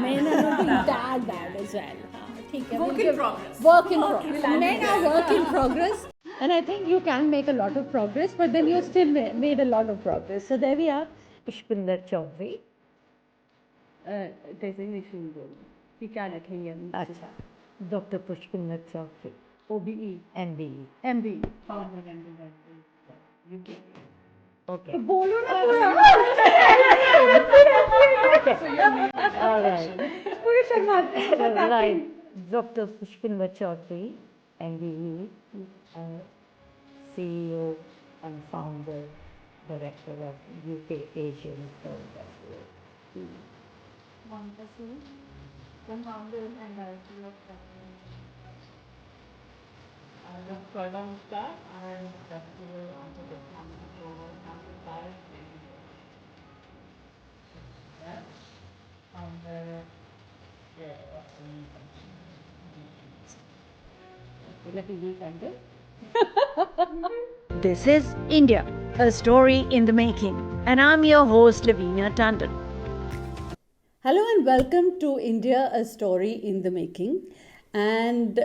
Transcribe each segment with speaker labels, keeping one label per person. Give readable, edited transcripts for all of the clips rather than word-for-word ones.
Speaker 1: men are not doing that bad as well.
Speaker 2: Work in progress.
Speaker 1: Work in progress. Men are work in progress. And I think you can make a lot of progress, but then you still made a lot of progress. So there we are. Pushpinder Chaudhary.
Speaker 2: Designation role. We can attend.
Speaker 1: Acha. Dr. Pushpinder Chaudhary.
Speaker 2: OBE.
Speaker 1: MBE.
Speaker 2: MBE.
Speaker 1: Okay. Okay. All right. Right. Dr. Pushpinder Chaudhary, MBE, CEO and founder, director of UK Asian Film
Speaker 3: Wonderful. The founder and director of and the CEO of the
Speaker 1: This is India, a story in the making, and I'm your host Lavinia Tandon. Hello and welcome to India, a story in the making. And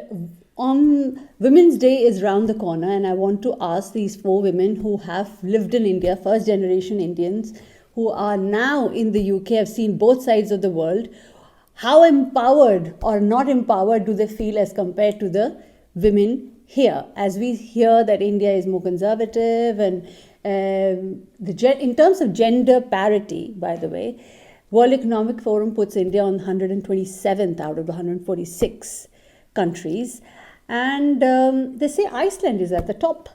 Speaker 1: on Women's Day is round the corner, and I want to ask these 4 women who have lived in India, first generation Indians, who are now in the UK, have seen both sides of the world. How empowered or not empowered do they feel as compared to the women here? As we hear that India is more conservative, and in terms of gender parity, by the way, World Economic Forum puts India on 127th out of 146 countries, and they say Iceland is at the top.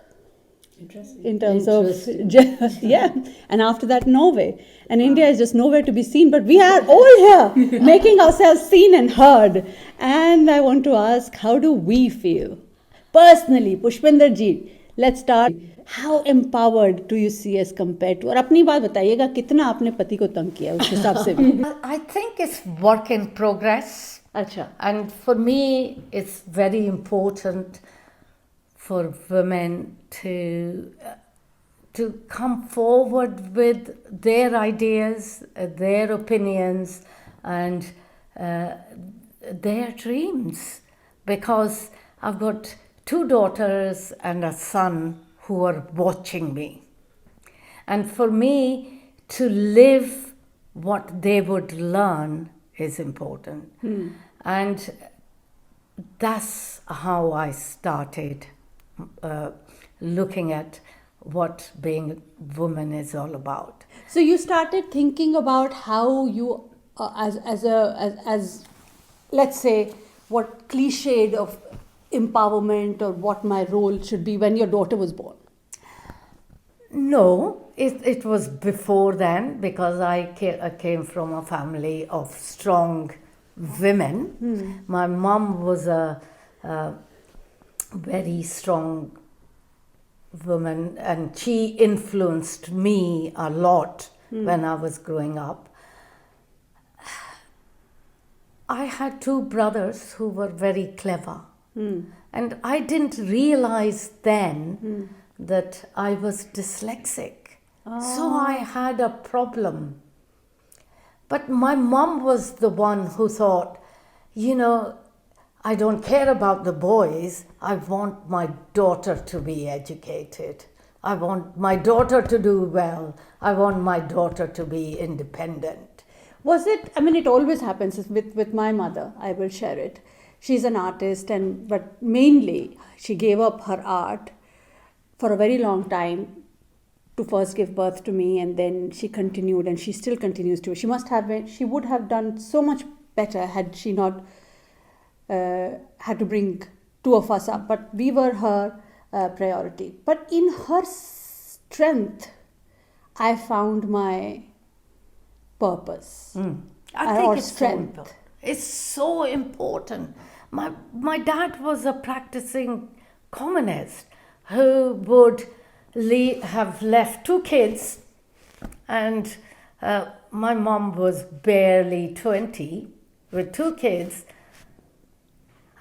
Speaker 2: Interesting.
Speaker 1: In terms of yeah, and after that Norway, and India is just nowhere to be seen, but we are all here making ourselves seen and heard. And I want to ask, how do we feel personally? Pushpinder ji, let's start. How empowered do you see as compared to, और अपनी बात बताइएगा, कितना आपने पति को तंग किया उस हिसाब से भी.
Speaker 4: I think it's work in progress.
Speaker 1: अच्छा.
Speaker 4: And for me, it's very important for women to come forward with their ideas, their opinions, and their dreams. Because I've got 2 daughters and a son who are watching me. And for me to live what they would learn is important. And that's how I started looking at what being a woman is all about.
Speaker 1: So you started thinking about how you, as let's say, what cliched of empowerment or what my role should be when your daughter was born.
Speaker 4: No, it was before then, because I came from a family of strong women. My mom was a very strong woman, and she influenced me a lot when I was growing up. I had 2 brothers who were very clever, and I didn't realize then that I was dyslexic. So I had a problem. But my mom was the one who thought, I don't care about the boys. I want my daughter to be educated. I want my daughter to do well. I want my daughter to be independent.
Speaker 1: Was it, it always happens with my mother. I will share it. She's an artist, but mainly she gave up her art for a very long time to first give birth to me, and then she continued, and she still continues to. She would have done so much better had she not had to bring 2 of us up, but we were her priority. But in her strength, I found my purpose.
Speaker 4: I think it's
Speaker 1: strength.
Speaker 4: It's so important. My dad was a practicing communist who would have left 2 kids, and my mom was barely 20 with 2 kids,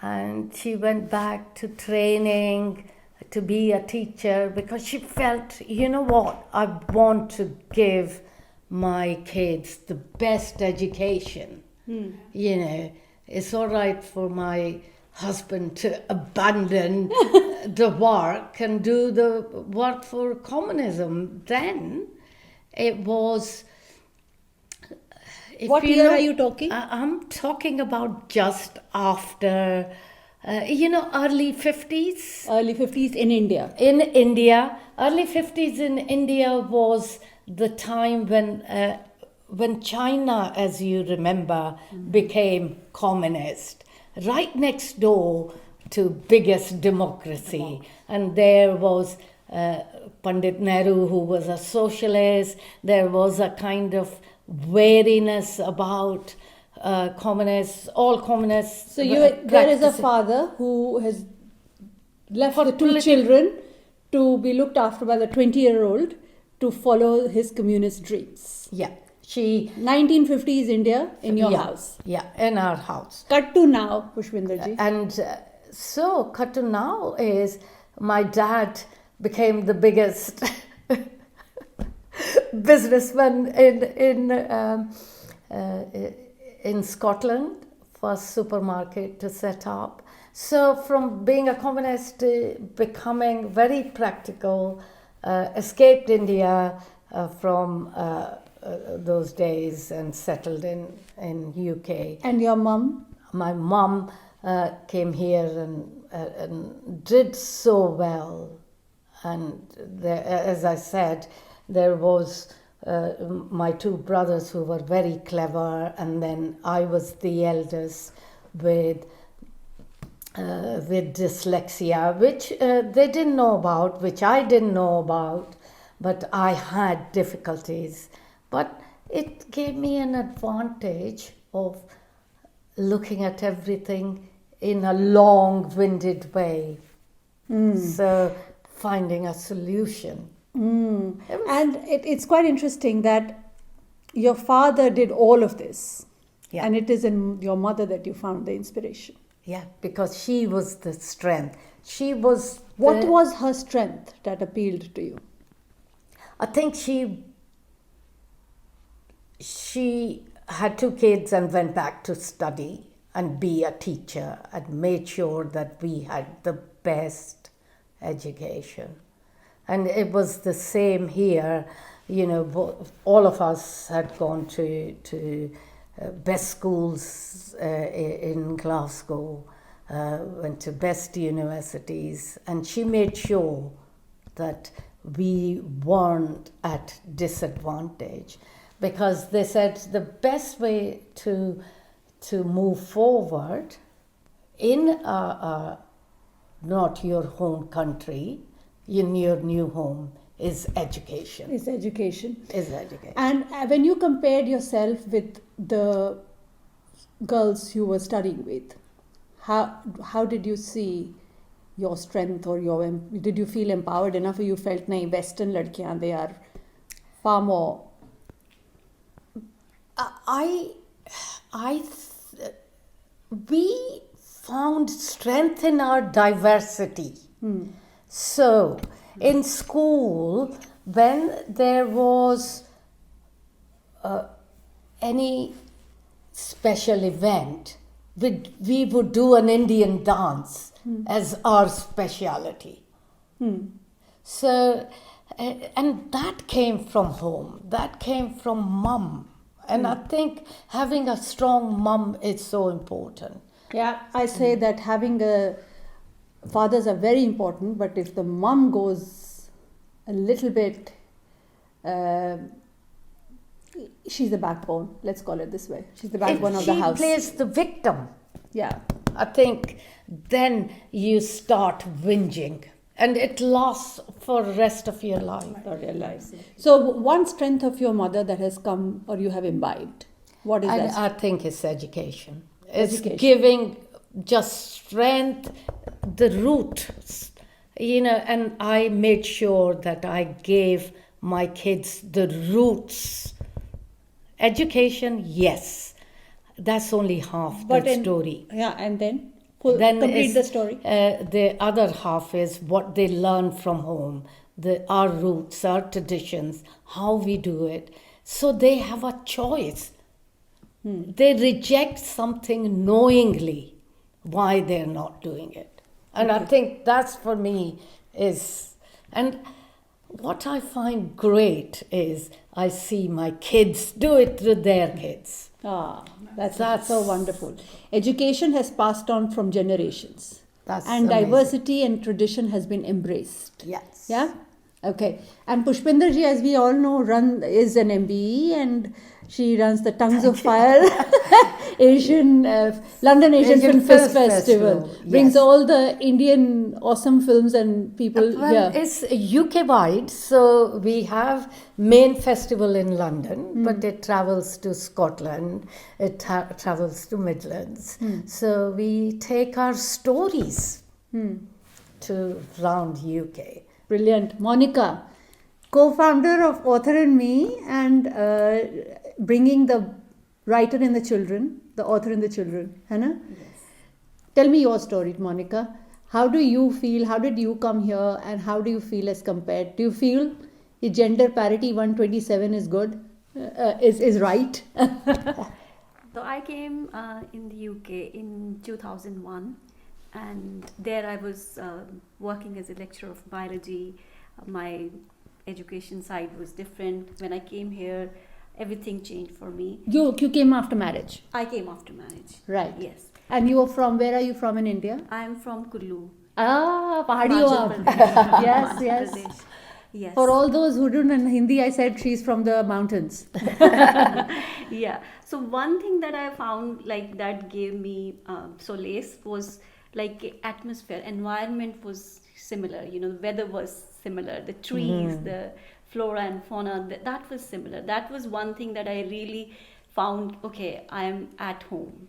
Speaker 4: and she went back to training to be a teacher because she felt, I want to give my kids the best education. You know, it's all right for my husband to abandon the work and do the work for communism. Then it was.
Speaker 1: What year are you talking?
Speaker 4: I'm talking about just after, early 50s.
Speaker 1: Early 50s in India.
Speaker 4: In India, early 50s in India was the time when China, as you remember, became communist, right next door to biggest democracy. And there was Pandit Nehru, who was a socialist. There was a kind of wariness about communists, all communists.
Speaker 1: So there is a father who has left the two children to be looked after by the 20-year-old to follow his communist dreams.
Speaker 4: Yeah. She
Speaker 1: 1950s India in your house.
Speaker 4: Yeah, in our house.
Speaker 1: Cut to now, Pushpinder ji.
Speaker 4: And so, cut to now is my dad became the biggest businessman in Scotland, first supermarket to set up. So, from being a communist to becoming very practical, escaped India from those days and settled in UK.
Speaker 1: And your mum?
Speaker 4: My mum came here and did so well. And there, as I said, there was my two brothers who were very clever, and then I was the eldest with dyslexia, which they didn't know about, which I didn't know about, but I had difficulties. But it gave me an advantage of looking at everything in a long-winded way. So finding a solution.
Speaker 1: And it's quite interesting that your father did all of this.
Speaker 4: Yeah.
Speaker 1: And it is in your mother that you found the inspiration.
Speaker 4: Yeah, because she was the strength. She was.
Speaker 1: What was her strength that appealed to you?
Speaker 4: I think she had two kids and went back to study and be a teacher and made sure that we had the best education. And it was the same here. You know, all of us had gone to best schools in Glasgow, went to best universities, and she made sure that we weren't at disadvantage, because they said the best way to move forward in not your home country, in your new home, is education.
Speaker 1: Is education.
Speaker 4: Is education.
Speaker 1: And when you compared yourself with the girls you were studying with, how did you see your strength, or did you feel empowered enough, or you felt nahi, Western ladkiyan, they are far more?
Speaker 4: We found strength in our diversity. So, in school, when there was any special event, we would do an Indian dance as our speciality. So, and that came from home, that came from mum. And I think having a strong mum is so important.
Speaker 1: Yeah, I say that having fathers are very important, but if the mum goes a little bit, she's the backbone, let's call it this way. She's the backbone of the house.
Speaker 4: She plays the victim.
Speaker 1: Yeah.
Speaker 4: I think then you start whinging, and it lasts for the rest of your life.
Speaker 1: So one strength of your mother that has come or you have imbibed, what is that?
Speaker 4: I think it's education. It's giving just strength, the roots, and I made sure that I gave my kids the roots. Education, yes, that's only half the story.
Speaker 1: Yeah, and then complete the story.
Speaker 4: The other half is what they learn from home, our roots, our traditions, how we do it. So they have a choice. they reject something knowingly why they're not doing it. And I think that's for me is, and what I find great is I see my kids do it to their kids.
Speaker 1: Ah, that's so wonderful. Education has passed on from generations.
Speaker 4: That's
Speaker 1: and
Speaker 4: amazing.
Speaker 1: diversity and tradition has been embraced.
Speaker 4: Yes.
Speaker 1: Yeah? Okay. And Pushpinder ji, as we all know, is an MBE and she runs the Tongues of Fire London Asian Film Festival. Brings all the Indian awesome films and people here.
Speaker 4: It's UK wide, so we have main festival in London, but it travels to Scotland, it travels to Midlands. So we take our stories to round UK.
Speaker 1: Brilliant. Monica, co-founder of Author and Me and bringing the writer in the children, the author in the children. Hannah?
Speaker 3: Yes.
Speaker 1: Tell me your story, Monica. How do you feel? How did you come here? And how do you feel as compared? Do you feel the gender parity 127 is good? Is right?
Speaker 3: So I came in the UK in 2001, and there I was working as a lecturer of biology. My education side was different. When I came here, everything changed for me.
Speaker 1: You came after marriage.
Speaker 3: I came after marriage.
Speaker 1: Right.
Speaker 3: Yes.
Speaker 1: And you are from, where are you from in India?
Speaker 3: I am from Kullu.
Speaker 1: Ah, Pahadi ho
Speaker 3: Himachal
Speaker 1: aap.
Speaker 3: Pradesh.
Speaker 1: Yes,
Speaker 3: Himachal
Speaker 1: yes.
Speaker 3: Pradesh. Yes.
Speaker 1: For all those who don't know Hindi, I said she's from the mountains.
Speaker 3: Yeah. So one thing that I found like that gave me solace was like atmosphere, environment was similar. You know, the weather was similar, the trees, the flora and fauna, that was similar. That was one thing that I really found, okay, I am at home.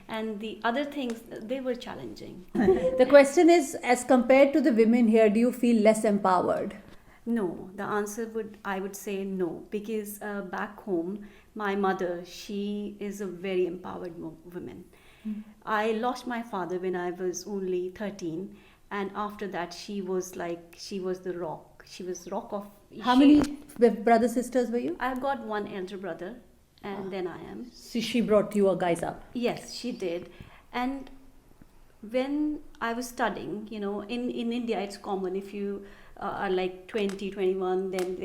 Speaker 3: And the other things, they were challenging.
Speaker 1: The question is, as compared to the women here, do you feel less empowered?
Speaker 3: No, the answer I would say no, because back home, my mother, she is a very empowered woman. I lost my father when I was only 13, and after that she was the rock. She was rock of.
Speaker 1: How many brothers, sisters were you?
Speaker 3: I've got one elder brother, and then I am.
Speaker 1: So she brought you guys up.
Speaker 3: Yes, she did. And when I was studying, you know, in India it's common if you are like 20, 21, then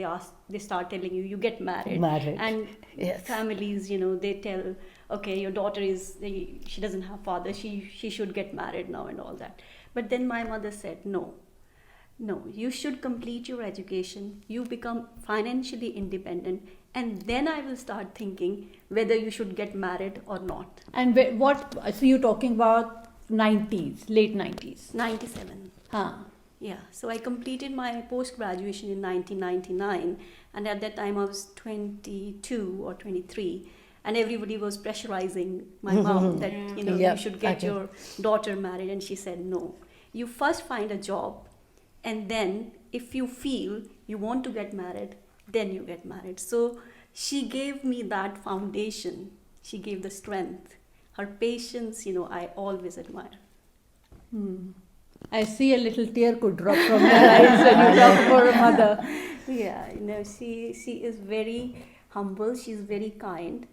Speaker 3: they start telling you get married. And
Speaker 4: Yes.
Speaker 3: families, you know, they tell, okay, your daughter she doesn't have father, she should get married now and all that. But then my mother said, no, you should complete your education, you become financially independent, and then I will start thinking whether you should get married or not.
Speaker 1: And so you're talking about 90s, late 90s.
Speaker 3: 97.
Speaker 1: Huh.
Speaker 3: Yeah, so I completed my post-graduation in 1999, and at that time I was 22 or 23, and everybody was pressurizing my mom that, you know,
Speaker 4: Yep,
Speaker 3: you should get
Speaker 4: okay.
Speaker 3: your daughter married, and she said, no, you first find a job, and then if you feel you want to get married, then you get married. So she gave me that foundation, she gave the strength, her patience, you know, I always admire.
Speaker 1: I see a little tear could drop from your eyes when you talk about a mother.
Speaker 3: Yeah, you know, she is very humble, she's very kind,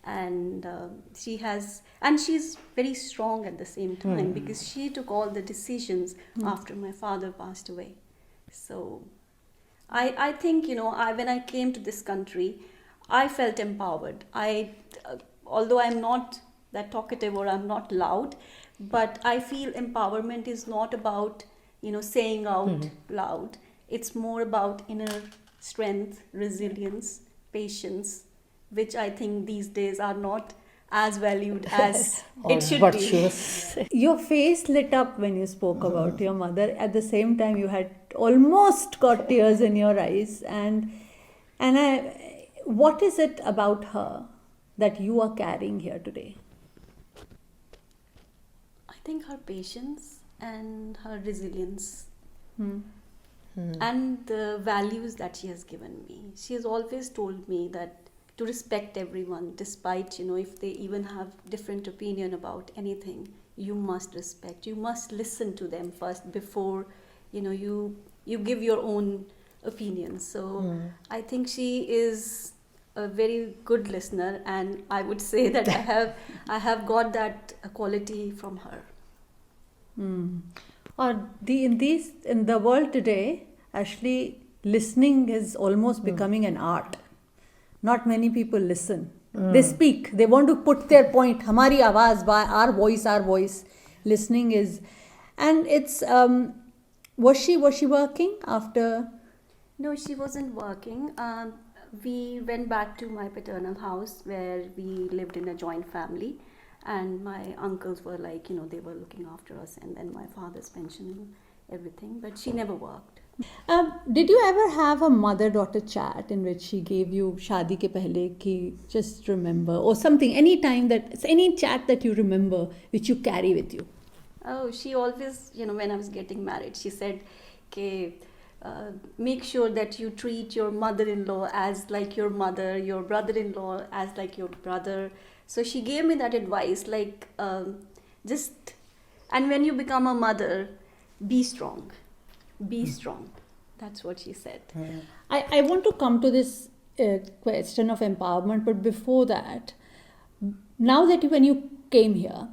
Speaker 3: and she's very strong at the same time, because she took all the decisions after my father passed away. So I think, you know, when I came to this country, I felt empowered. Although I'm not that talkative or I'm not loud, but I feel empowerment is not about, you know, saying out loud. It's more about inner strength, resilience, patience, which I think these days are not as valued as it should
Speaker 4: virtuous.
Speaker 3: be.
Speaker 1: Your face lit up when you spoke about your mother. At the same time, you had almost got tears in your eyes. And what is it about her that you are carrying here today?
Speaker 3: I think her patience and her resilience and the values that she has given me. She has always told me that to respect everyone, despite, you know, if they even have different opinion about anything, you must respect. You must listen to them first before, you know, you give your own opinion. So I think she is a very good listener, and I would say that I have got that quality from her.
Speaker 1: Or in the world today, actually, listening is almost becoming an art. Not many people listen. They speak. They want to put their point. Hamari awaaz, our voice. Listening is, and it's. Was she working after?
Speaker 3: No, she wasn't working. We went back to my paternal house where we lived in a joint family, and my uncles were like, they were looking after us, and then my father's pension and everything. But she never worked.
Speaker 1: Did you ever have a mother-daughter chat in which she gave you shadi ke pehle ki just remember, or something, any chat that you remember which you carry with you?
Speaker 3: Oh, she always, when I was getting married, she said, okay, make sure that you treat your mother-in-law as like your mother, your brother-in-law as like your brother. So she gave me that advice, like and when you become a mother, be strong. Be strong. That's what she said.
Speaker 1: I want to come to this question of empowerment, but before that, now that when you came here,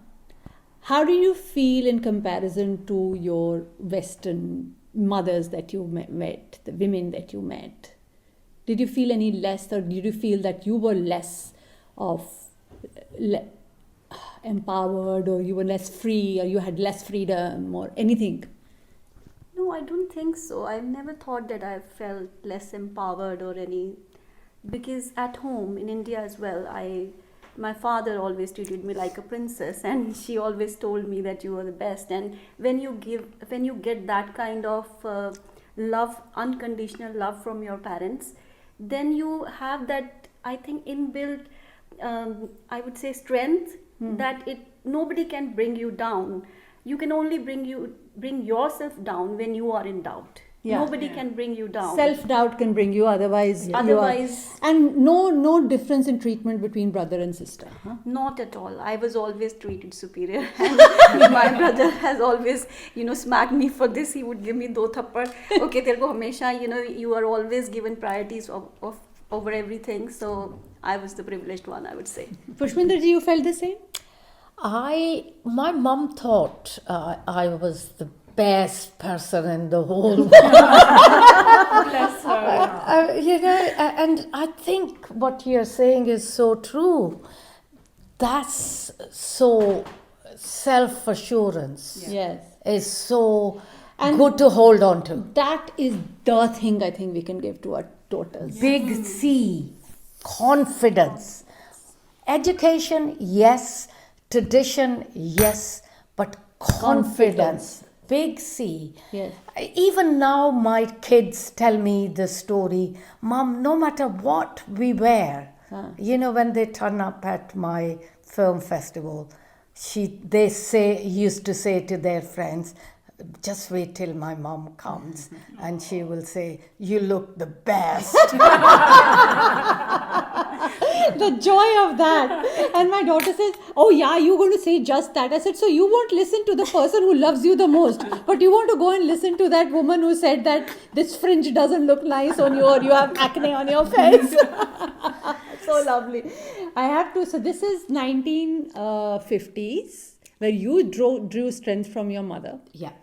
Speaker 1: how do you feel in comparison to your Western mothers that you met, the women that you met? Did you feel any less, or did you feel that you were less empowered, or you were less free, or you had less freedom, or anything?
Speaker 3: No, I don't think so. I've never thought that I felt less empowered or any, because at home in India as well, my father always treated me like a princess, and she always told me that you are the best. And when you get that kind of love, unconditional love from your parents, then you have that, I think, inbuilt, I would say, strength that nobody can bring you down. You can only bring yourself down when you are in doubt. Nobody can bring you down.
Speaker 1: Self-doubt can bring you, otherwise. And no difference in treatment between brother and sister. Huh?
Speaker 3: Not at all. I was always treated superior. And my brother has always, smacked me for this. He would give me do thappad. Okay, terko hamesha, you are always given priorities over everything. So I was the privileged one, I would say.
Speaker 1: Pushpinder ji, you felt the same?
Speaker 4: My mom thought I was the best person in the whole world.
Speaker 2: Bless her.
Speaker 4: And I think what you're saying is so true. That's so self-assurance.
Speaker 1: Yes.
Speaker 4: Is so good to hold on to.
Speaker 1: That is the thing I think we can give to our daughters.
Speaker 4: Big C, confidence. Education, yes. Tradition, yes. But confidence. Big C.
Speaker 1: Yes.
Speaker 4: Even now my kids tell me the story. Mom, no matter what we wear, when they turn up at my film festival, they used to say to their friends, just wait till my mom comes and she will say, you look the best.
Speaker 1: The joy of that. And my daughter says, oh yeah, you're going to say just that. I said, so you won't listen to the person who loves you the most, but you want to go and listen to that woman who said that this fringe doesn't look nice on you, or you have acne on your face. So lovely. I have to, so this is 1950s, where you drew strength from your mother.
Speaker 4: Yeah.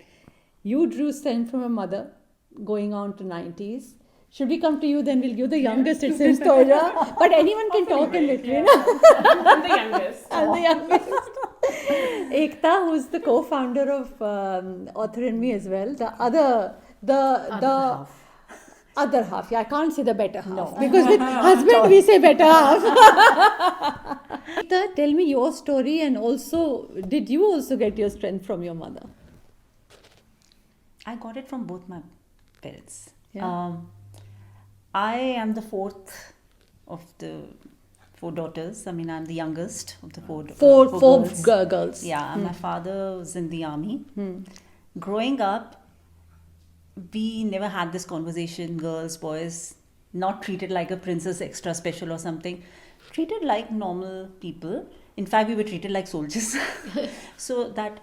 Speaker 1: You drew strength from your mother, going on to 90s. Should we come to you? Then we'll give the youngest, it seems, Toja. But anyone can talk in between.
Speaker 2: I'm the youngest.
Speaker 1: I'm the youngest. Ekta, who's the co-founder of Author and Me as well. The other half. Yeah, I can't say the better half. No. Because with husband we say better half. Ekta, tell me your story, and also, did you also get your strength from your mother?
Speaker 5: I got it from both my parents.
Speaker 1: Yeah.
Speaker 5: I am the fourth of the four daughters. I mean, I'm the youngest of the four
Speaker 1: girls.
Speaker 5: Yeah, my father was in the army. Growing up, we never had this conversation, girls, boys, not treated like a princess extra special or something, treated like normal people. In fact, we were treated like soldiers. So that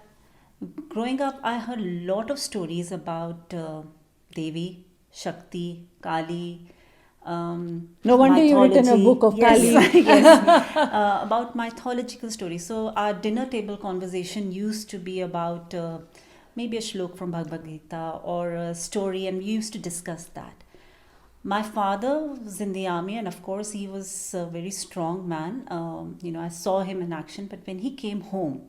Speaker 5: growing up, I heard a lot of stories about Devi, Shakti, Kali,
Speaker 1: No wonder you've written a
Speaker 5: mythology.
Speaker 1: book of
Speaker 5: Yes,
Speaker 1: Kali.
Speaker 5: yes, about mythological stories. So our dinner table conversation used to be about maybe a shlok from Bhagavad Gita or a story, and we used to discuss that. My father was in the army, and of course he was a very strong man. I saw him in action, but when he came home,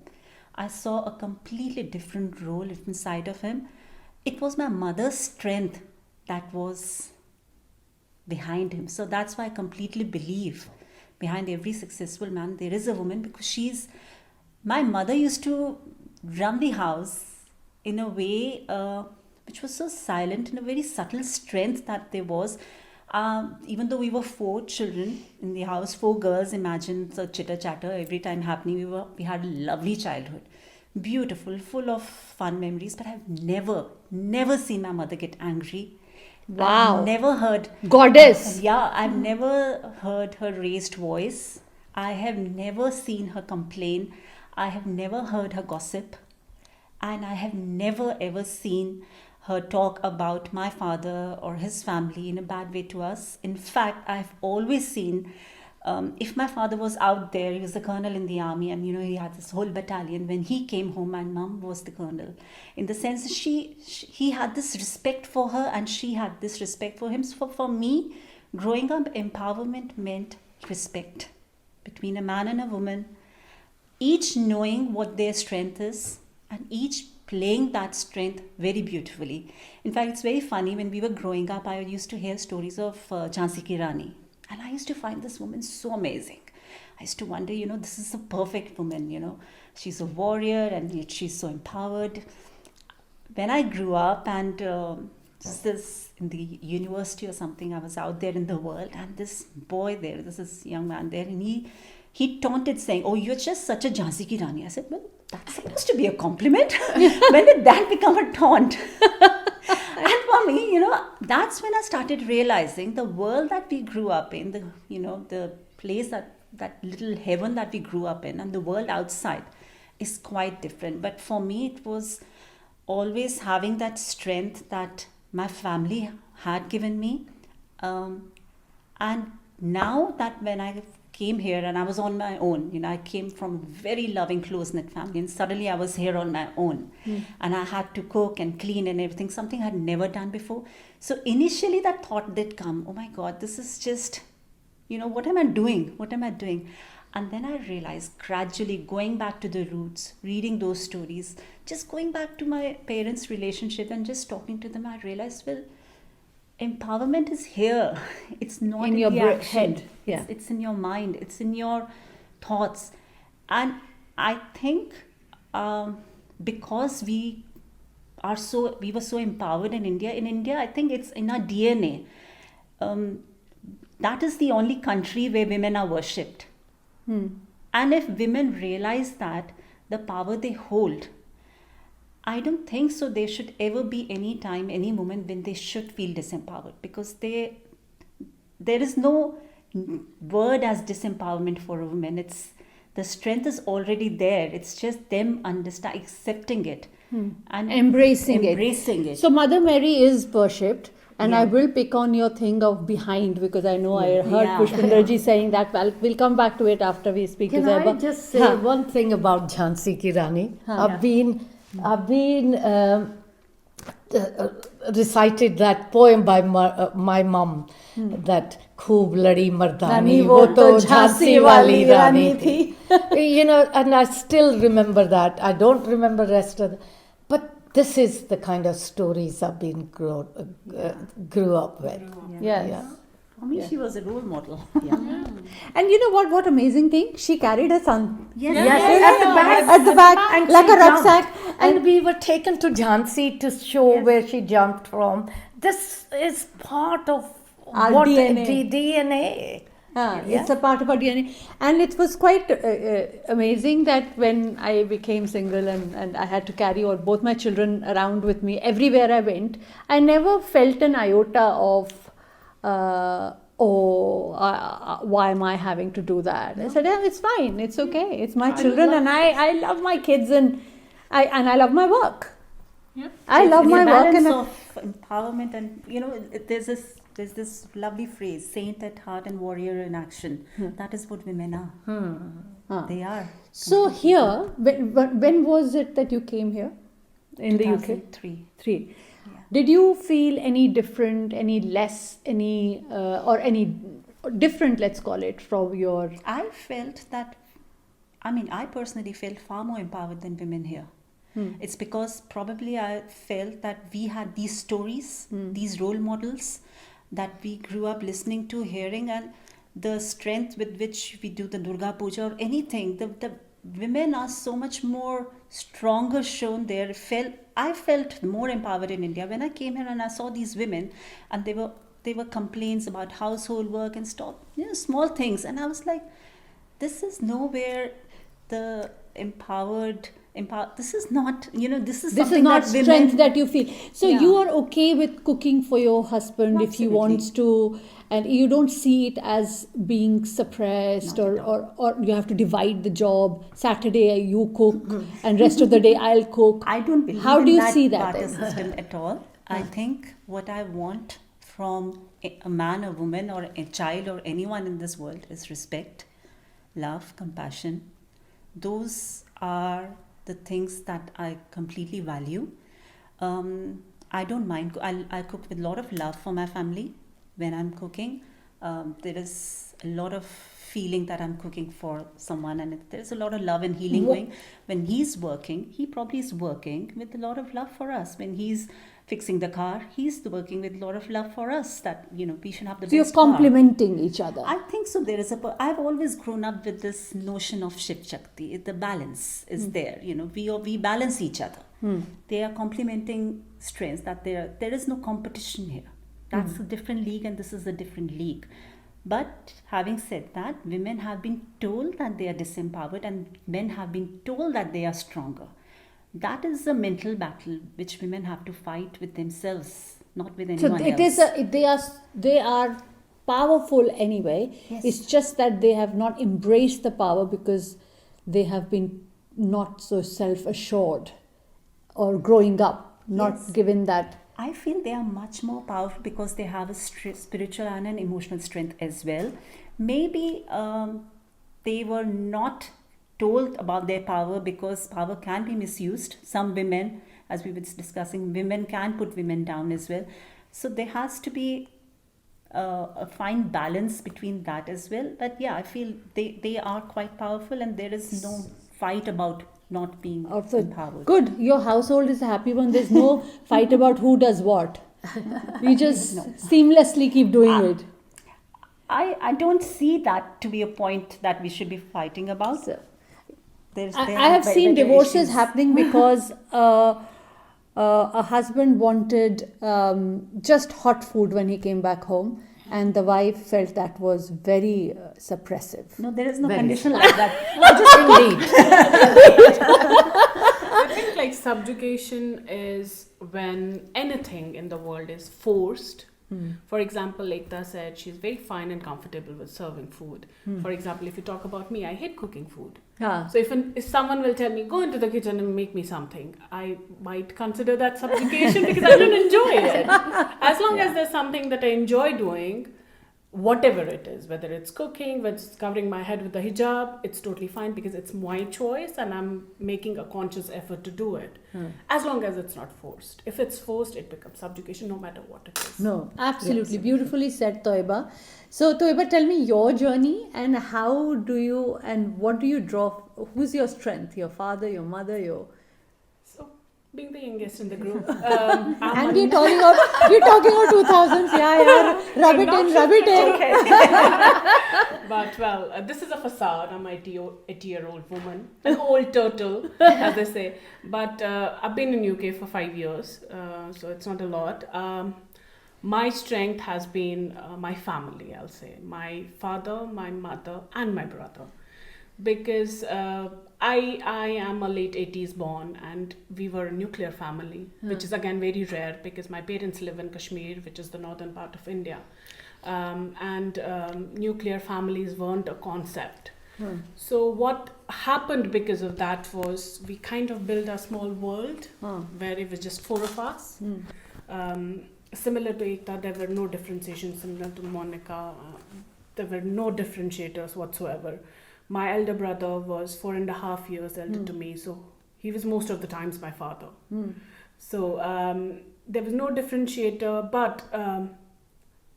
Speaker 5: I saw a completely different role inside of him. It was my mother's strength that was behind him. So that's why I completely believe behind every successful man there is a woman, because my mother used to run the house in a way which was so silent, in a very subtle strength that there was. Even though we were 4 children in the house, 4 girls, imagine the chitter chatter every time happening. We had a lovely childhood, beautiful, full of fun memories. But I've never seen my mother get angry.
Speaker 1: Wow.
Speaker 5: I've never heard
Speaker 1: Goddess.
Speaker 5: Yeah, I've never heard her raised voice. I have never seen her complain. I have never heard her gossip. And I have never ever seen her talk about my father or his family in a bad way to us. In fact, I've always seen, if my father was out there, he was a colonel in the army, and he had this whole battalion. When he came home, my mom was the colonel. In the sense he had this respect for her, and she had this respect for him. So for me, growing up, empowerment meant respect between a man and a woman, each knowing what their strength is, and each playing that strength very beautifully. In fact, it's very funny, when we were growing up, I used to hear stories of Jhansi Ki Rani, and I used to find this woman so amazing. I used to wonder, this is a perfect woman, she's a warrior and yet she's so empowered. When I grew up, and this in the university or something, I was out there in the world, and this boy there, this young man there, and he taunted, saying, "Oh, you're just such a Jhansi Ki Rani." I said, "Well, that's supposed to be a compliment." When did that become a taunt? And for me, that's when I started realizing the world that we grew up in, the place that little heaven that we grew up in, and the world outside is quite different. But for me, it was always having that strength that my family had given me. And now that when I came here and I was on my own, I came from a very loving, close-knit family, and suddenly I was here on my own. And I had to cook and clean and everything, something I had never done before. So initially that thought did come, oh my God, this is just, what am I doing? What am I doing? And then I realized, gradually going back to the roots, reading those stories, just going back to my parents' relationship and just talking to them, I realized, well, empowerment is here. It's not in
Speaker 1: your
Speaker 5: the action.
Speaker 1: head. Yeah.
Speaker 5: It's in your mind. It's in your thoughts. And I think because we were so empowered in India, I think it's in our DNA. That is the only country where women are worshipped. And if women realize that the power they hold, I don't think so there should ever be any time, any moment when they should feel disempowered, because there is no word as disempowerment for a woman. It's the strength is already there. It's just them accepting it and
Speaker 1: Embracing it. So Mother Mary is worshipped. And I will pick on your thing of behind, because I know I heard Pushpinderji saying that. Well, we'll come back to it after we speak to
Speaker 4: Can
Speaker 1: Zaiba.
Speaker 4: I just say one thing about Jhansi Ki Rani? I've been recited that poem by my mum, that Khoob Ladi Mardani, wo to Jhansi wali Rani thi. And I still remember that. I don't remember the rest of it. But this is the kind of stories I've been grew up with.
Speaker 1: Yes.
Speaker 4: Yeah.
Speaker 5: for me, she was a role model.
Speaker 1: And you know what amazing thing? She carried her son.
Speaker 4: Yes.
Speaker 1: At the back,
Speaker 4: And
Speaker 1: like
Speaker 4: she
Speaker 1: a rucksack.
Speaker 4: And we were taken to Jhansi to show where she jumped from. This is part of
Speaker 1: Our
Speaker 4: what
Speaker 1: DNA.
Speaker 4: The DNA.
Speaker 1: It's a part of our DNA. And it was quite amazing that when I became single and I had to carry both my children around with me everywhere I went, I never felt an iota of, why am I having to do that? I said, yeah, it's fine, it's okay, it's my children, and I love my kids, and I love my work.
Speaker 2: Yeah.
Speaker 1: I love my work.
Speaker 5: Balance
Speaker 1: And
Speaker 5: of empowerment, and there's this lovely phrase, saint at heart and warrior in action. That is what women are. They are.
Speaker 1: So here, when was it that you came here in the UK?
Speaker 5: 2003.
Speaker 1: Three.
Speaker 5: Yeah.
Speaker 1: Did you feel any different, any less, or any different, let's call it, from your...
Speaker 5: I personally felt far more empowered than women here. It's because probably I felt that we had these stories, these role models that we grew up listening to, hearing, and the strength with which we do the Durga Puja or anything. The women are so much more stronger shown there. I felt more empowered in India when I came here and I saw these women, and they were complaints about household work and stuff, small things, and I was like, this is nowhere the empowered. This is not, this is
Speaker 1: This
Speaker 5: something
Speaker 1: is not
Speaker 5: that women,
Speaker 1: strength that you feel. So
Speaker 5: Yeah.
Speaker 1: you are okay with cooking for your husband if he
Speaker 5: Absolutely.
Speaker 1: wants to, and you don't see it as being suppressed,
Speaker 5: Not
Speaker 1: or you have to divide the job. Saturday you cook and rest of the day I'll cook.
Speaker 5: I don't believe
Speaker 1: How
Speaker 5: in
Speaker 1: do you
Speaker 5: that
Speaker 1: see that
Speaker 5: barter
Speaker 1: then?
Speaker 5: system at all. I think what I want from a man, a woman, or a child, or anyone in this world is respect, love, compassion. Those are the things that I completely value. I don't mind. I cook with a lot of love for my family when I'm cooking. There is a lot of feeling that I'm cooking for someone, and there's a lot of love and healing going. When he's working, he probably is working with a lot of love for us. When he's fixing the car, he's working with a lot of love for us, that we should have the
Speaker 1: So you're
Speaker 5: best car.
Speaker 1: complementing each other.
Speaker 5: I think so. I've always grown up with this notion of Shiv Shakti. The balance is there. We balance each other. They are complementing strengths. That there is no competition here. That's a different league, and this is a different league. But having said that, women have been told that they are disempowered, and men have been told that they are stronger. That is a mental battle which women have to fight with themselves, not with
Speaker 1: So
Speaker 5: anyone else.
Speaker 1: they are powerful anyway.
Speaker 5: Yes.
Speaker 1: It's just that they have not embraced the power because they have been not so self-assured, or growing up not
Speaker 5: Yes.
Speaker 1: given that.
Speaker 5: I feel they are much more powerful because they have a spiritual and an emotional strength as well. Maybe they were not told about their power because power can be misused. Some women, as we were discussing, women can put women down as well. So there has to be a fine balance between that as well. But yeah, I feel they are quite powerful, and there is no fight about not being
Speaker 1: Also,
Speaker 5: empowered.
Speaker 1: good, your household is a happy one. There's no fight about who does what. You just seamlessly keep doing it.
Speaker 5: I don't see that to be a point that we should be fighting about.
Speaker 1: So,
Speaker 5: There
Speaker 1: I have
Speaker 5: are
Speaker 1: seen
Speaker 5: better
Speaker 1: divorces
Speaker 5: issues.
Speaker 1: happening because a husband wanted just hot food when he came back home, and the wife felt that was very suppressive.
Speaker 5: No, there is no
Speaker 4: Very
Speaker 5: condition like that.
Speaker 2: I think like subjugation is when anything in the world is forced. For example, Ekta said she's very fine and comfortable with serving food. For example, if you talk about me, I hate cooking food.
Speaker 1: Yeah.
Speaker 2: So if someone will tell me, go into the kitchen and make me something, I might consider that subjugation because I don't enjoy it. As long as there's something that I enjoy doing, whatever it is, whether it's cooking, whether it's covering my head with the hijab, it's totally fine because it's my choice and I'm making a conscious effort to do it. As long as it's not forced. If it's forced, it becomes subjugation no matter what it is.
Speaker 1: No, absolutely. Beautifully said, Toiba. So, Toiba, tell me your journey and how do you, and what do you draw? Who's your strength? Your father, your mother, your...
Speaker 2: So, being the youngest in the group,
Speaker 1: And we're talking about 2000s. Yeah. Rub it in.
Speaker 2: But well, this is a facade. I'm an 80-year-old woman, an old turtle, as they say. But I've been in UK for 5 years, so it's not a lot. My strength has been my family, I'll say. My father, my mother, and my brother. Because I am a late 80s born, and we were a nuclear family, which is again very rare because my parents live in Kashmir, which is the northern part of India. And nuclear families weren't a concept. So what happened because of that was we kind of built a small world where it was just 4 of us. Similar to Ekta, there were no differentiations. Similar to Monica, there were no differentiators whatsoever. My elder brother was 4.5 years elder to me, so he was most of the times my father. So there was no differentiator, but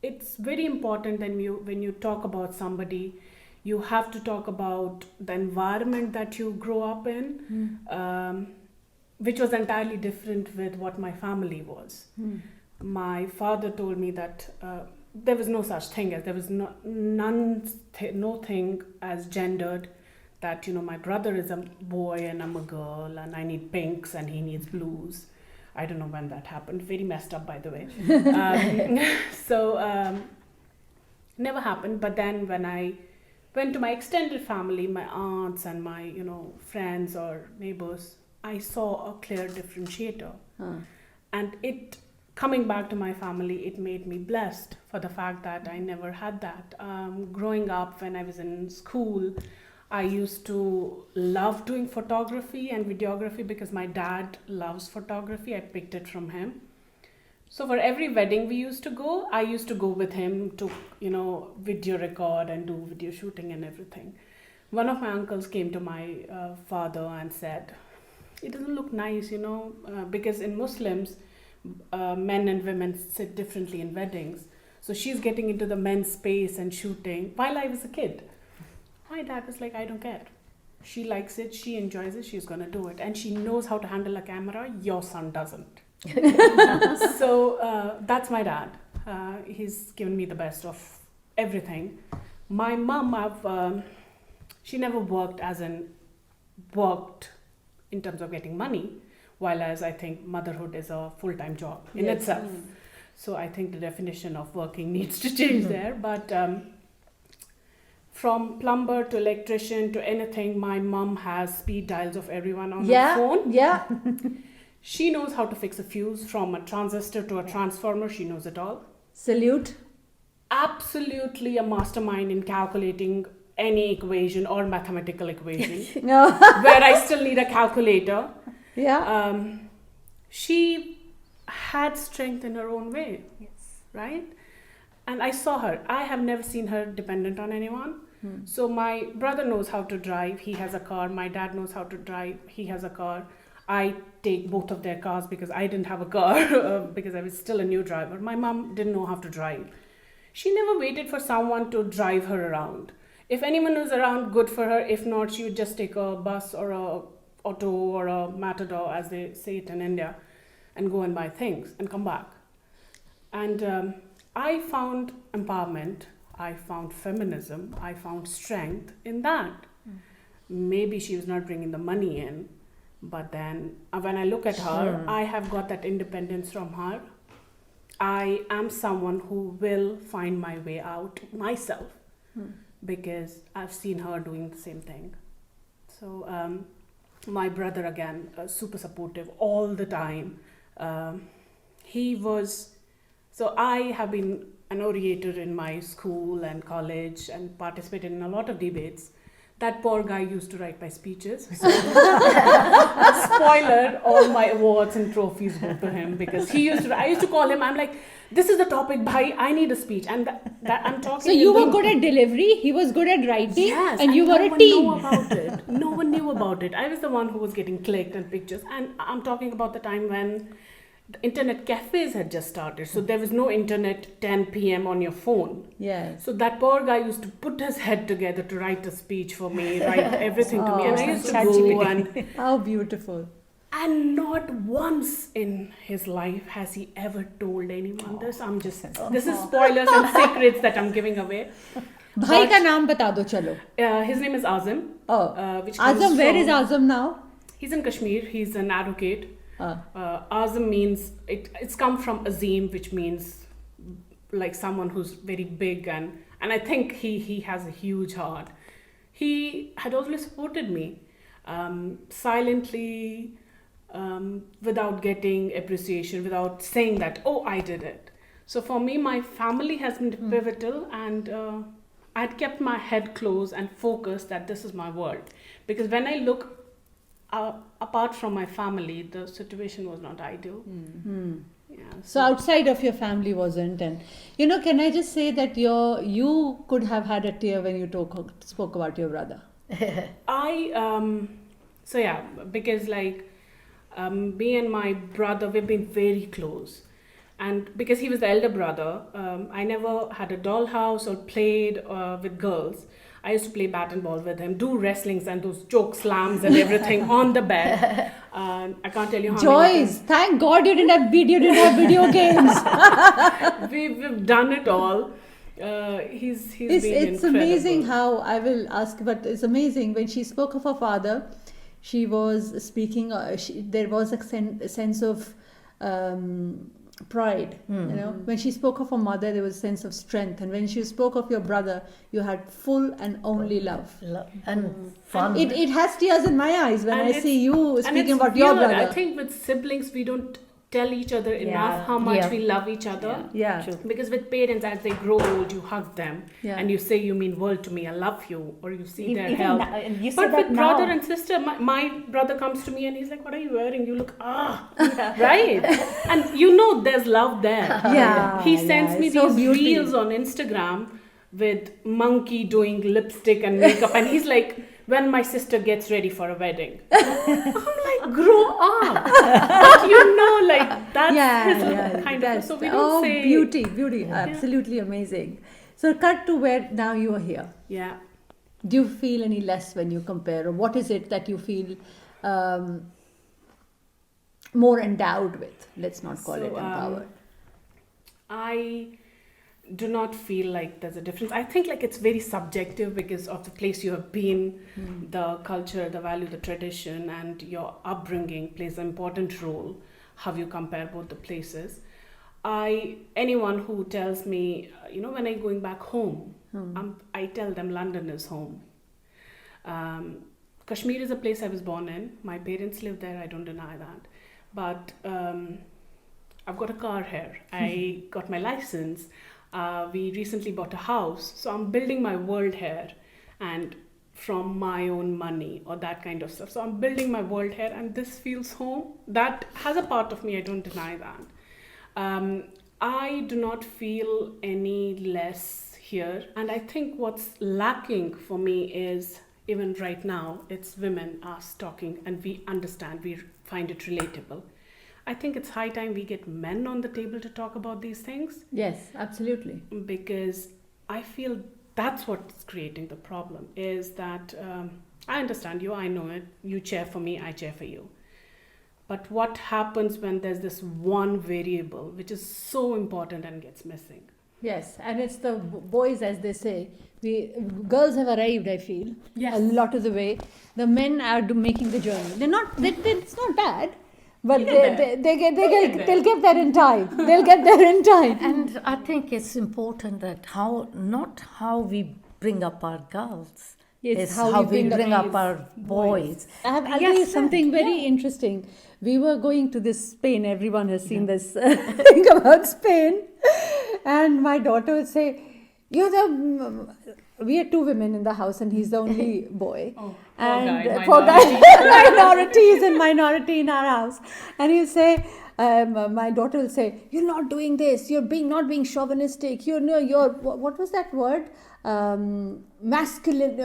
Speaker 2: it's very important when you talk about somebody, you have to talk about the environment that you grow up in, which was entirely different with what my family was. My father told me that there was no such thing as, there was no thing as gendered, that, you know, my brother is a boy and I'm a girl and I need pinks and he needs blues. I don't know when that happened. Very messed up, by the way. Never happened. But then when I went to my extended family, my aunts and my, you know, friends or neighbors, I saw a clear differentiator. And it, coming back to my family, it made me blessed for the fact that I never had that. Growing up, when I was in school, I used to love doing photography and videography because my dad loves photography. I picked it from him. So for every wedding we used to go, I used to go with him to, you know, video record and do video shooting and everything. One of my uncles came to my father and said, it doesn't look nice, you know, because in Muslims, men and women sit differently in weddings. So she's getting into the men's space and shooting while I was a kid. My dad was like, I don't care. She likes it, she enjoys it, she's gonna do it. And she knows how to handle a camera, your son doesn't. So that's my dad. He's given me the best of everything. My mom, she never worked in terms of getting money, while as I think motherhood is a full-time job in itself. So I think the definition of working needs to change there. But from plumber to electrician to anything, my mom has speed dials of everyone on her phone.
Speaker 1: Yeah.
Speaker 2: She knows how to fix a fuse, from a transistor to a transformer. She knows it all.
Speaker 1: Salute.
Speaker 2: Absolutely a mastermind in calculating any equation or mathematical equation,
Speaker 1: No.
Speaker 2: where I still need a calculator.
Speaker 1: Yeah.
Speaker 2: She had strength in her own way, right? And I saw her. I have never seen her dependent on anyone. So my brother knows how to drive. He has a car. My dad knows how to drive. He has a car. I take both of their cars because I didn't have a car because I was still a new driver. My mom didn't know how to drive. She never waited for someone to drive her around. If anyone was around, good for her. If not, she would just take a bus or a auto or a matador, as they say it in India, and go and buy things and come back. And I found empowerment, I found feminism, I found strength in that. Maybe she was not bringing the money in, but then when I look at her, I have got that independence from her. I am someone who will find my way out myself because I've seen her doing the same thing. So my brother, again, super supportive all the time. So I have been an orator in my school and college and participated in a lot of debates. That poor guy used to write my speeches. So, spoiler, all my awards and trophies go to him because I used to call him, I'm like, this is the topic, bhai, I need a speech. And that I'm talking.
Speaker 1: So you were good at delivery, he was good at writing,
Speaker 2: yes,
Speaker 1: and you
Speaker 2: no
Speaker 1: were a
Speaker 2: one
Speaker 1: team.
Speaker 2: knew about it. No one knew about it. I was the one who was getting clicked and pictures. And I'm talking about the time when the internet cafes had just started. So there was no internet 10 p.m. on your phone.
Speaker 1: Yes.
Speaker 2: So that poor guy used to put his head together to write a speech for me, write everything to me. And I used to go
Speaker 1: How beautiful.
Speaker 2: and not once in his life has he ever told anyone this. This is spoilers and secrets that I'm giving away.
Speaker 1: Bhai ka naam bata do chalo.
Speaker 2: His name is Azam. Which comes
Speaker 1: Azam, where is
Speaker 2: from-
Speaker 1: Azam now?
Speaker 2: He's in Kashmir. He's an advocate. Azam means, it's come from Azim, which means like someone who's very big, and I think he has a huge heart. He had always supported me silently, without getting appreciation, without saying that, oh, I did it. So for me, my family has been pivotal, and I'd kept my head closed and focused that this is my world. Because when I look apart from my family, the situation was not ideal. Yeah.
Speaker 1: So outside of your family wasn't, and can I just say that you could have had a tear when you spoke about your brother.
Speaker 2: So yeah, because me and my brother, we've been very close. And because he was the elder brother, I never had a dollhouse or played with girls. I used to play bat and ball with him, do wrestlings and those choke slams and everything on the bed. I can't tell you how many
Speaker 1: Joyce, thank God you didn't have video games.
Speaker 2: times. We've done it all. He's been
Speaker 1: It's
Speaker 2: incredible.
Speaker 1: amazing how, I will ask, but it's amazing when she spoke of her father, she was speaking, there was a sense of pride. When she spoke of her mother, there was a sense of strength, and when she spoke of your brother, you had full and only love.
Speaker 4: And fun.
Speaker 1: It has tears in my eyes when
Speaker 2: And
Speaker 1: I
Speaker 2: it's-
Speaker 1: see you
Speaker 2: and
Speaker 1: speaking
Speaker 2: it's
Speaker 1: about your
Speaker 2: weird.
Speaker 1: brother.
Speaker 2: I think with siblings, we don't tell each other enough
Speaker 3: Yeah.
Speaker 2: how much
Speaker 4: Yeah.
Speaker 2: we love each other.
Speaker 1: Yeah.
Speaker 3: True.
Speaker 2: Because with parents, as they grow old, you hug them
Speaker 1: Yeah.
Speaker 2: and you say, "You mean world to me. I love you," or you see their
Speaker 3: Even
Speaker 2: help.
Speaker 3: now- and you say
Speaker 2: But
Speaker 3: that
Speaker 2: with brother
Speaker 3: now.
Speaker 2: and sister, my brother comes to me and he's like, "What are you wearing? You look right." And there's love there.
Speaker 1: Yeah,
Speaker 2: He sends
Speaker 1: yeah,
Speaker 2: me
Speaker 1: it's so
Speaker 2: these
Speaker 1: beautiful.
Speaker 2: reels on Instagram with monkey doing lipstick and makeup, and he's like, "When my sister gets ready for a wedding." I'm like, grow up. But that's his kind of. So we don't say.
Speaker 1: beauty, absolutely amazing. So cut to where now you are here.
Speaker 2: Yeah.
Speaker 1: Do you feel any less when you compare, or what is it that you feel more endowed with? Let's not call it empowered.
Speaker 2: I do not feel like there's a difference. I think it's very subjective because of the place you have been, the culture, the value, the tradition, and your upbringing plays an important role. How you compare both the places. Anyone who tells me, when I'm going back home, I tell them London is home. Kashmir is a place I was born in. My parents live there. I don't deny that. But I've got a car here. I got my license. We recently bought a house. So I'm building my world here, and from my own money or that kind of stuff. So I'm building my world here, and this feels home. That has a part of me. I don't deny that. I do not feel any less here. And I think what's lacking for me is, even right now, it's women, us talking, and we understand, we find it relatable. I think it's high time we get men on the table to talk about these things,
Speaker 1: Yes, absolutely.
Speaker 2: because I feel that's what's creating the problem, is that I understand you, I know it, you cheer for me, I cheer for you. But what happens when there's this one variable which is so important and gets missing?
Speaker 1: Yes, and it's the boys, as they say. Girls have arrived, I feel,
Speaker 2: Yes.
Speaker 1: a lot of the way. The men are making the journey. They're not. It's not bad, but
Speaker 2: They'll get
Speaker 1: they'll get there in time. They'll get there in time.
Speaker 4: And I think it's important that not how we bring up our girls.
Speaker 1: It's
Speaker 4: It's
Speaker 1: how
Speaker 4: how
Speaker 1: we
Speaker 4: we
Speaker 1: bring
Speaker 4: bring
Speaker 1: up
Speaker 4: up our boys.
Speaker 1: I'll tell
Speaker 4: Yes,
Speaker 1: you something
Speaker 4: sir.
Speaker 1: very interesting. We were going to this Spain. Everyone has seen this thing about Spain. And my daughter would say, we are two women in the house and he's the only boy.
Speaker 2: Oh,
Speaker 1: And
Speaker 2: poor guy,
Speaker 1: minorities and minority in our house. And he'll say, my daughter will say, "You're not doing this. You're not being chauvinistic. You're what was that word? Masculine.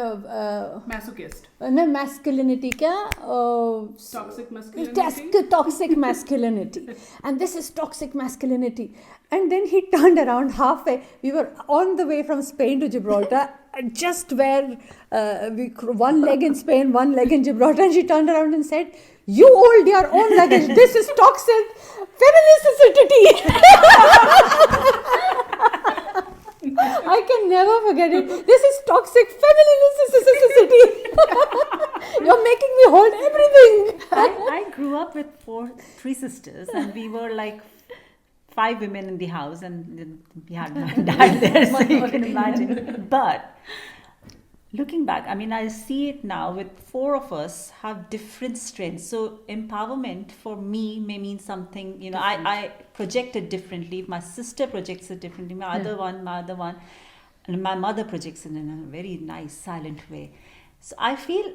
Speaker 2: Masochist.
Speaker 1: No, masculinity kya?
Speaker 2: Toxic masculinity.
Speaker 1: Toxic masculinity. And this is toxic masculinity. And then he turned around halfway. We were on the way from Spain to Gibraltar, just where one leg in Spain, one leg in Gibraltar. And she turned around and said, "You hold your own luggage. This is toxic femininity." I can never forget it. This is toxic femininity. You're making me hold everything.
Speaker 5: I grew up with three sisters, and we were like 5 women in the house, and then we had my dad there, so you can imagine. But looking back, I mean, I see it now with 4 of us have different strengths. So empowerment for me may mean something, I project it differently. My sister projects it differently. My other one, and my mother projects it in a very nice, silent way. So I feel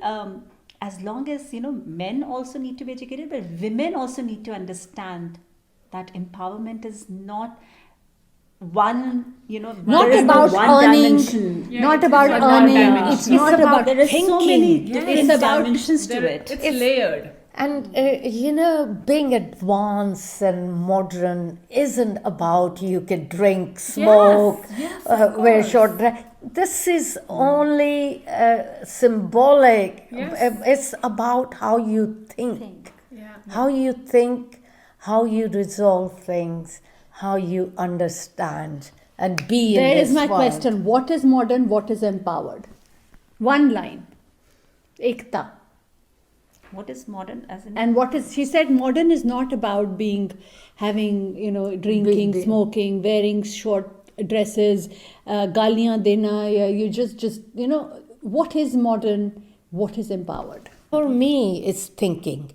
Speaker 5: as long as, men also need to be educated, but women also need to understand that empowerment is not one,
Speaker 1: Not
Speaker 5: there is no
Speaker 1: about
Speaker 5: one
Speaker 1: earning,
Speaker 5: dimension.
Speaker 2: Yeah,
Speaker 1: not
Speaker 2: it's
Speaker 1: about
Speaker 2: not
Speaker 1: earning.
Speaker 2: one-dimensional.
Speaker 1: It's not about
Speaker 5: there is
Speaker 1: thinking.
Speaker 5: so many different
Speaker 1: It's about
Speaker 5: dimensions to it.
Speaker 2: It's layered.
Speaker 4: And being advanced and modern isn't about you can drink, smoke,
Speaker 2: yes, of
Speaker 4: wear
Speaker 2: course.
Speaker 4: short dress. This is only symbolic.
Speaker 2: Yes.
Speaker 4: It's about how you think.
Speaker 2: Yeah.
Speaker 4: How you think, how you resolve things, how you understand and be in
Speaker 1: There
Speaker 4: this
Speaker 1: is my
Speaker 4: world.
Speaker 1: question. What is modern? What is empowered? One line. Ekta.
Speaker 5: What is modern as in?
Speaker 1: And what is, she said, modern is not about having, drinking,
Speaker 4: Being-
Speaker 1: smoking, wearing short dresses, galiyan dena, you just, what is modern? What is empowered?
Speaker 4: For me, it's thinking,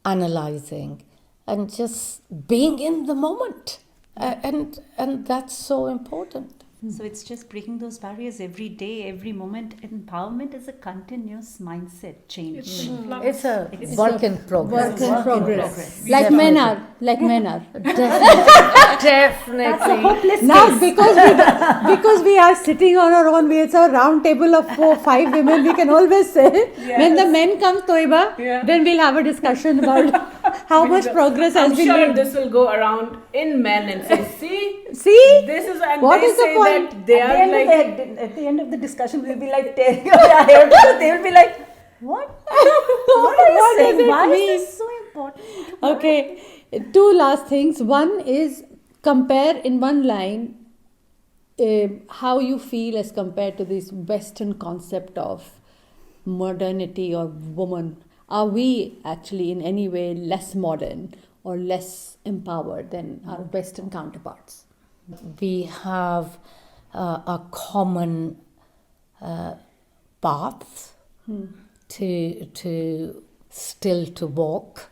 Speaker 4: analyzing, and just being in the moment. And that's so important.
Speaker 5: So it's just breaking those barriers every day, every moment. Empowerment is a continuous mindset change.
Speaker 2: It's in flux.
Speaker 4: It's a
Speaker 5: It's
Speaker 4: work in progress.
Speaker 1: Work in
Speaker 5: work in
Speaker 1: progress.
Speaker 5: progress.
Speaker 1: Like men are. Like men are.
Speaker 4: Definitely.
Speaker 1: Now, because we are sitting on our own, it's a round table of 4-5 women, we can always say, when the men come, Toiba, then we'll have a discussion about how much progress has
Speaker 2: I'm
Speaker 1: been
Speaker 2: sure
Speaker 1: made.
Speaker 2: this will go around in men and say, see,
Speaker 1: See?
Speaker 2: this is, and
Speaker 1: What
Speaker 2: they
Speaker 1: is the
Speaker 2: say
Speaker 1: point?
Speaker 2: that they are like,
Speaker 5: At the end of the discussion, we'll be like tearing our hair because they will be like, what? What are you
Speaker 1: What does
Speaker 5: saying?
Speaker 1: it
Speaker 5: Why
Speaker 1: mean?
Speaker 5: is this so important?
Speaker 1: Okay, two last things. One is compare in one line how you feel as compared to this Western concept of modernity or woman. Are we actually in any way less modern or less empowered than our Western counterparts?
Speaker 4: We have a common path to still to walk,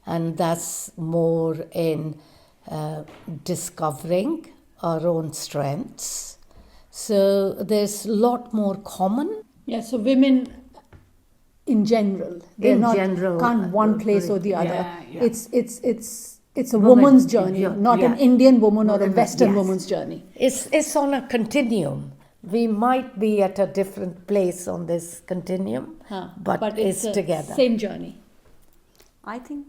Speaker 4: and that's more in discovering our own strengths. So there's a lot more common.
Speaker 1: Yeah, so women in general, they're
Speaker 4: In
Speaker 1: not
Speaker 4: general,
Speaker 1: can't one place or the other.
Speaker 2: Yeah, yeah.
Speaker 1: It's a
Speaker 4: Woman,
Speaker 1: woman's journey,
Speaker 4: yeah,
Speaker 1: not an
Speaker 4: yeah.
Speaker 1: Indian woman or a
Speaker 4: Woman,
Speaker 1: Western
Speaker 4: yes.
Speaker 1: woman's journey.
Speaker 4: It's on a continuum. We might be at a different place on this continuum, but it's
Speaker 1: a
Speaker 4: together.
Speaker 1: Same journey.
Speaker 3: I think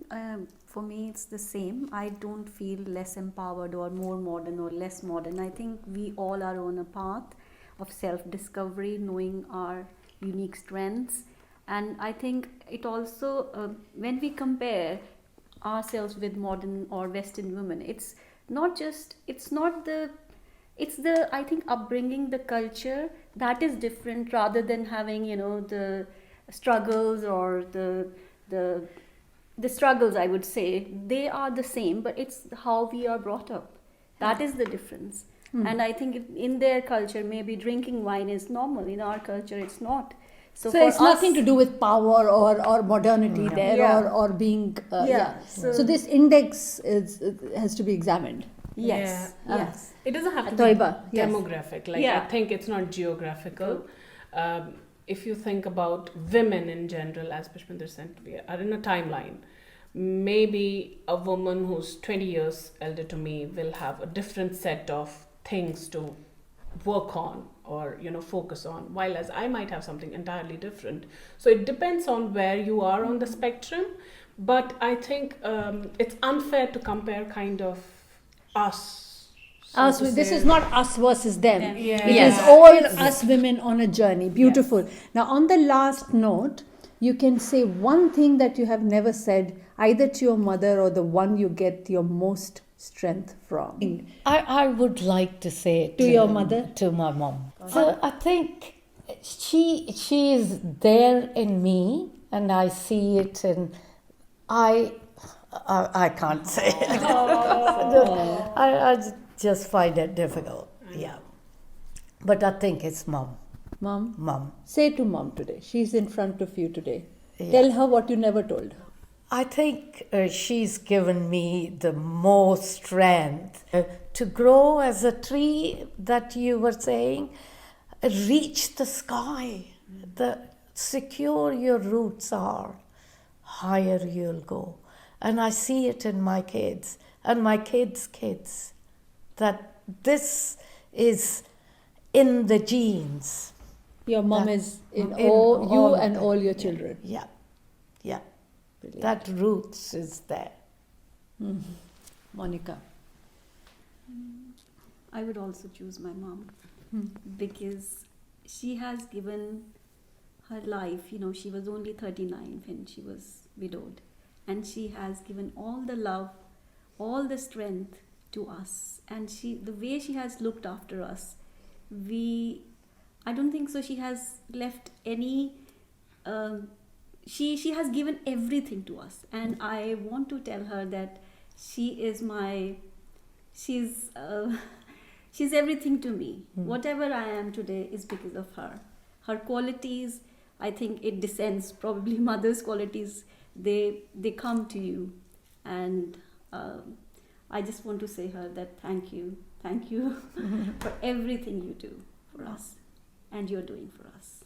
Speaker 3: for me it's the same. I don't feel less empowered or more modern or less modern. I think we all are on a path of self-discovery, knowing our unique strengths. And I think it also, when we compare ourselves with modern or Western women, it's the I think upbringing, the culture that is different rather than having, the struggles or the struggles, I would say, they are the same, but it's how we are brought up. That is the difference. And I think in their culture, maybe drinking wine is normal. In our culture, it's not.
Speaker 1: So
Speaker 3: for
Speaker 1: it's nothing
Speaker 3: us-
Speaker 1: to do with power or modernity there
Speaker 3: Yeah.
Speaker 1: or being
Speaker 3: Yeah,
Speaker 1: So,
Speaker 3: so-
Speaker 1: this index has to be examined.
Speaker 3: Yes,
Speaker 2: Yeah.
Speaker 3: yes.
Speaker 2: It doesn't have to
Speaker 1: Toiba,
Speaker 2: be
Speaker 1: yes.
Speaker 2: demographic. Like,
Speaker 3: Yeah.
Speaker 2: I think it's not geographical. If you think about women in general, as Pushpinder said, we are in a timeline. Maybe a woman who's 20 years elder to me will have a different set of things to work on or focus on, while as I might have something entirely different. So it depends on where you are on the spectrum. But I think it's unfair to compare kind of us. so to
Speaker 1: This
Speaker 2: say.
Speaker 1: is not us versus them.
Speaker 2: Yeah.
Speaker 1: It
Speaker 2: Yes.
Speaker 1: is all us women on a journey. Beautiful. Now, on the last note, you can say one thing that you have never said either to your mother or the one you get your most strength from.
Speaker 4: I would like to say it
Speaker 1: To your mother?
Speaker 4: to my mom. So I think she is there in me, and I see it, and I can't say it. I just find it difficult. Yeah, but I think it's mom.
Speaker 1: Mom, say to mom today. She's in front of you today.
Speaker 4: Yeah.
Speaker 1: Tell her what you never told her.
Speaker 4: I think she's given me the most strength to grow as a tree that you were saying, reach the sky. The secure your roots are, higher you'll go. And I see it in my kids. and my kids' kids, that this is in the genes.
Speaker 1: Your mom
Speaker 4: That-
Speaker 1: is in
Speaker 4: in
Speaker 1: all, you
Speaker 4: all of
Speaker 1: and
Speaker 4: them.
Speaker 1: all your children.
Speaker 4: Yeah, yeah.
Speaker 1: Brilliant.
Speaker 4: That roots is there.
Speaker 1: Monica.
Speaker 3: I would also choose my mom because she has given her life. You know, she was only 39 when she was widowed, and she has given all the love, all the strength to us. And the way she has looked after us, I don't think so. She has left any. She has given everything to us, and I want to tell her that she is my. She's everything to me. Whatever I am today is because of her. Her qualities, I think it descends. Probably mother's qualities, they come to you, and I just want to say her that thank you for everything you do for us, and you're doing for us.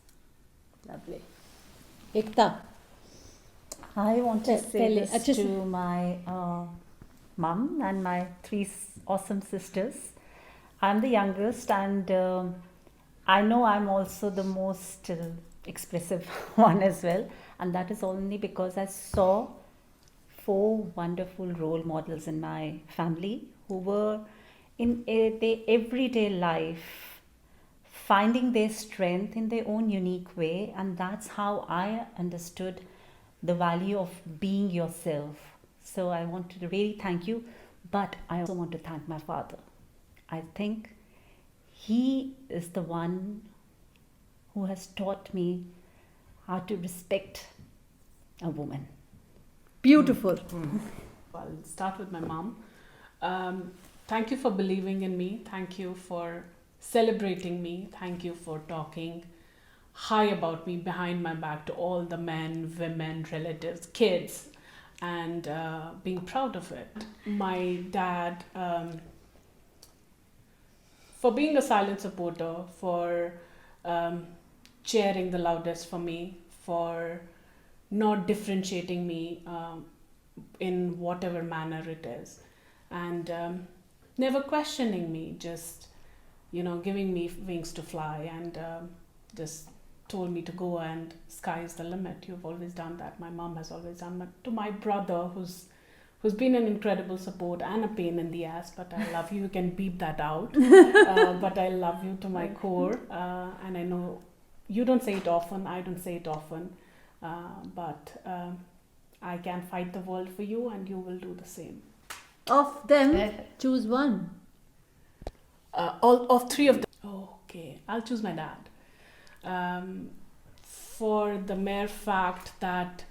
Speaker 1: Lovely. Ekta.
Speaker 5: I want to
Speaker 1: Tell
Speaker 5: say
Speaker 1: it.
Speaker 5: this
Speaker 1: Just-
Speaker 5: to my mum and my three awesome sisters. I'm the youngest, and I know I'm also the most expressive one as well, and that is only because I saw 4 wonderful role models in my family who were in their everyday life finding their strength in their own unique way, and that's how I understood the value of being yourself. So I want to really thank you, but I also want to thank my father. I think he is the one who has taught me how to respect a woman.
Speaker 1: Beautiful.
Speaker 2: I'll start with my mom. Thank you for believing in me. Thank you for celebrating me. Thank you for talking high about me behind my back to all the men, women, relatives, kids, and being proud of it. My dad, for being a silent supporter, for cheering the loudest for me, for not differentiating me in whatever manner it is, and never questioning me, just giving me wings to fly, and just told me to go, and sky is the limit. You've always done that. My mom has always done that. To my brother, who's been an incredible support and a pain in the ass, but I love you. You can beep that out. But I love you to my core, and I know you don't say it often. I don't say it often, but I can fight the world for you, and you will do the same.
Speaker 1: Of them, choose one.
Speaker 2: All of 3 of them. Okay, I'll choose my dad. For the mere fact that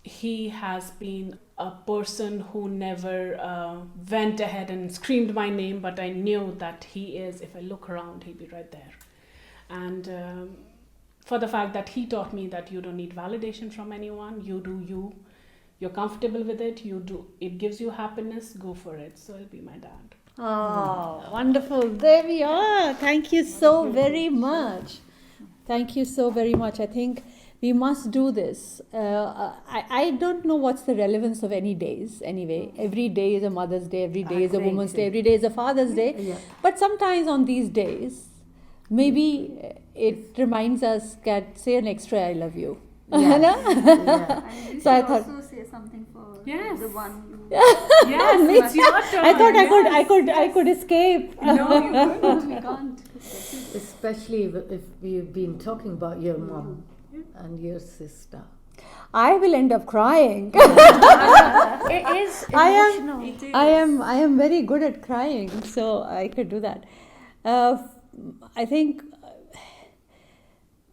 Speaker 2: he has been a person who never went ahead and screamed my name, but I knew that he is, if I look around, he'll be right there. And for the fact that he taught me that you don't need validation from anyone, you do you. You're comfortable with it, you do, it gives you happiness, go for it. So it'll be my dad.
Speaker 1: Oh, wonderful. There we are. Thank you so very much. Thank you so very much. I think we must do this. I don't know what's the relevance of any days anyway. Every day is a Mother's Day, every day is a Woman's Day, every day is a Father's Day.
Speaker 4: Yeah.
Speaker 1: But sometimes on these days, maybe it reminds us that say an extra I love you.
Speaker 4: Yeah.
Speaker 1: Yeah.
Speaker 3: And you
Speaker 1: So I
Speaker 3: should
Speaker 1: thought-
Speaker 3: also say something for
Speaker 2: Yes.
Speaker 3: the one you
Speaker 2: Yes, it's your turn.
Speaker 1: I thought
Speaker 2: Yes.
Speaker 1: I could escape.
Speaker 2: No, you couldn't.
Speaker 3: we can't.
Speaker 4: Especially if we've been talking about your mom and your sister.
Speaker 1: I will end up crying.
Speaker 4: It is
Speaker 1: I am-
Speaker 4: emotional.
Speaker 3: It is.
Speaker 1: I am very good at crying, so I could do that. I think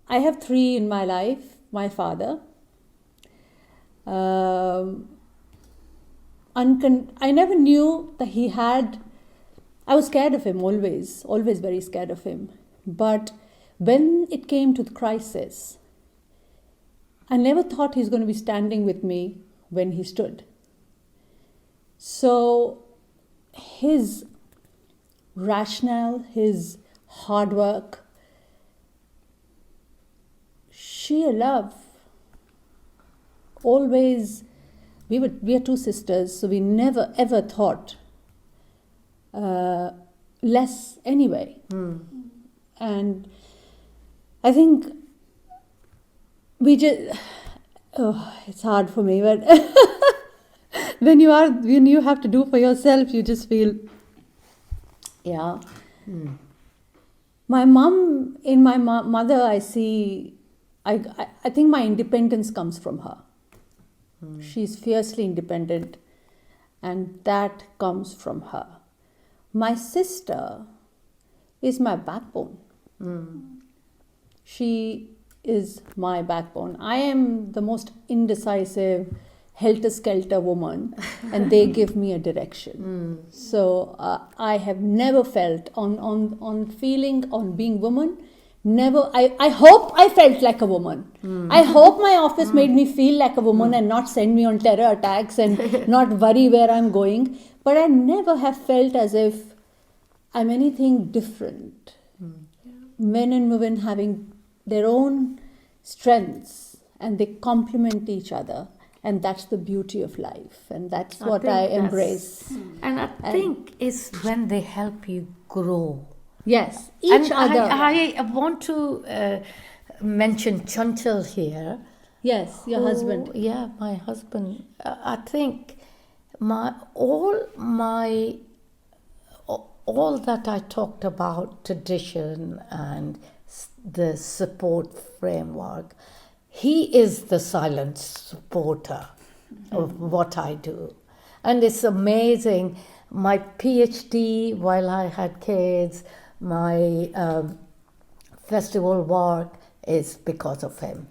Speaker 1: I have 3 in my life. My father. I never knew that he had. I was scared of him always very scared of him. But when it came to the crisis, I never thought he's going to be standing with me when he stood. So his rationale, his hard work, sheer love, always we are two sisters, so we never ever thought less anyway. And I think we just, it's hard for me, but when you have to do for yourself, you just feel, yeah. My mom, in my mother, I see, I think my independence comes from her. She's fiercely independent, and that comes from her. My sister is my backbone. She is my backbone. I am the most indecisive, helter-skelter woman, and they give me a direction. So I have never felt on being woman. Never. I hope I felt like a woman. I hope my office made me feel like a woman and not send me on terror attacks and not worry where I'm going. But I never have felt as if I'm anything different. Men and women having their own strengths, and they complement each other, and that's the beauty of life, and that's what I embrace.
Speaker 4: And I think it's when they help you grow.
Speaker 1: Yes,
Speaker 4: And
Speaker 1: each other.
Speaker 4: I want to mention Chanchal here.
Speaker 1: Yes, your husband.
Speaker 4: Yeah, my husband. I think all that I talked about, tradition and the support framework, he is the silent supporter of what I do. And it's amazing. My PhD while I had kids, my festival work is because of him.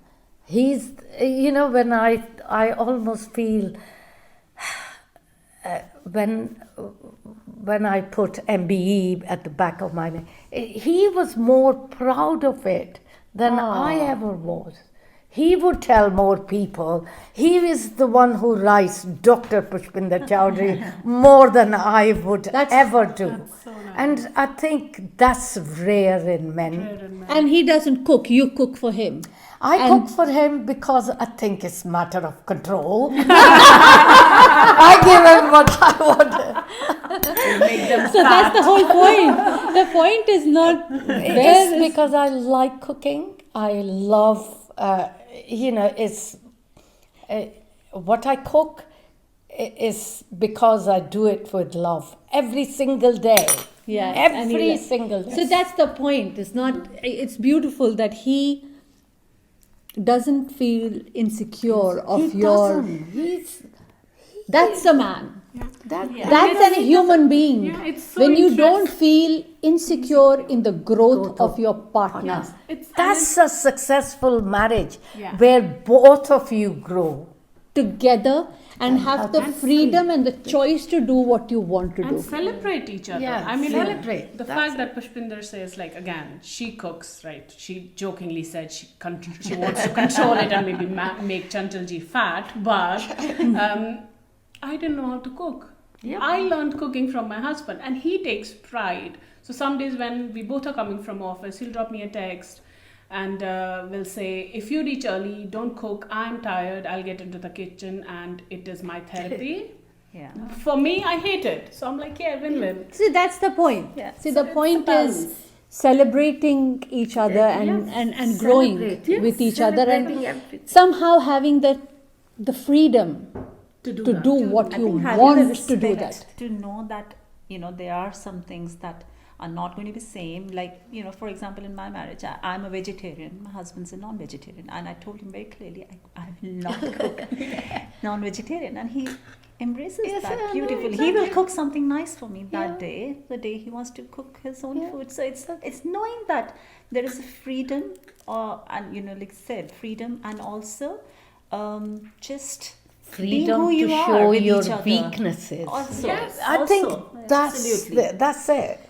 Speaker 4: He's, when I almost feel when I put MBE at the back of my name, he was more proud of it than I ever was. He would tell more people. He is the one who writes Dr. Pushpinder Chowdhury more than I would ever do.
Speaker 2: That's so nice.
Speaker 4: And I think that's rare in men.
Speaker 1: And he doesn't cook, you cook for him.
Speaker 4: I cook for him because I think it's a matter of control. I give him what I want.
Speaker 1: So that's the whole point. The point is not
Speaker 4: It's because I like cooking. I love, it's what I cook is because I do it with love every single day.
Speaker 1: Yeah,
Speaker 4: every single day.
Speaker 1: So that's the point. It's beautiful that he doesn't feel insecure of your. That's a man. That's a human being.
Speaker 2: Yeah, it's so
Speaker 1: when you
Speaker 2: interest-
Speaker 1: don't feel insecure in the growth of your partner.
Speaker 4: That's a successful marriage
Speaker 2: Yeah.
Speaker 4: where both of you grow.
Speaker 1: Together and have the freedom and the choice to do what you want to
Speaker 2: and
Speaker 1: do.
Speaker 2: celebrate each other.
Speaker 4: Yeah,
Speaker 2: I mean,
Speaker 4: celebrate.
Speaker 2: the fact that Pushpinder says, like, again, she cooks, right? She jokingly said she wants to control it and maybe make Chanchalji fat, but I didn't know how to cook.
Speaker 4: Yep.
Speaker 2: I learned cooking from my husband, and he takes pride. So some days when we both are coming from office, he'll drop me a text and will say, if you reach early, don't cook, I'm tired, I'll get into the kitchen and it is my therapy.
Speaker 5: Yeah.
Speaker 2: For me, I hate it. So I'm like, yeah, win-win.
Speaker 1: See, that's the point.
Speaker 5: Yeah.
Speaker 1: See,
Speaker 2: So
Speaker 1: the
Speaker 2: it's
Speaker 1: point
Speaker 2: a balance.
Speaker 1: is celebrating each other and growing
Speaker 4: Celebrate.
Speaker 1: with each other
Speaker 4: Celebrating
Speaker 1: and
Speaker 4: everything.
Speaker 1: somehow having the freedom
Speaker 2: To do
Speaker 1: to
Speaker 2: that.
Speaker 1: do what
Speaker 5: I
Speaker 1: you
Speaker 5: think having the
Speaker 1: want to do
Speaker 5: respect
Speaker 1: that.
Speaker 5: to know that there are some things that are not going to be same, like for example, in my marriage, I'm a vegetarian, my husband's a non-vegetarian, and I told him very clearly I will not cook non-vegetarian, and he embraces that beautifully. He will cook something nice for me that day, the day he wants to cook his own food. So it's knowing that there is a freedom, and like said, freedom, and also just being
Speaker 4: Freedom
Speaker 5: who
Speaker 4: to
Speaker 5: you are
Speaker 4: show
Speaker 5: with
Speaker 4: your
Speaker 5: each other.
Speaker 4: weaknesses.
Speaker 5: Also,
Speaker 4: I think
Speaker 5: absolutely.
Speaker 4: that's it.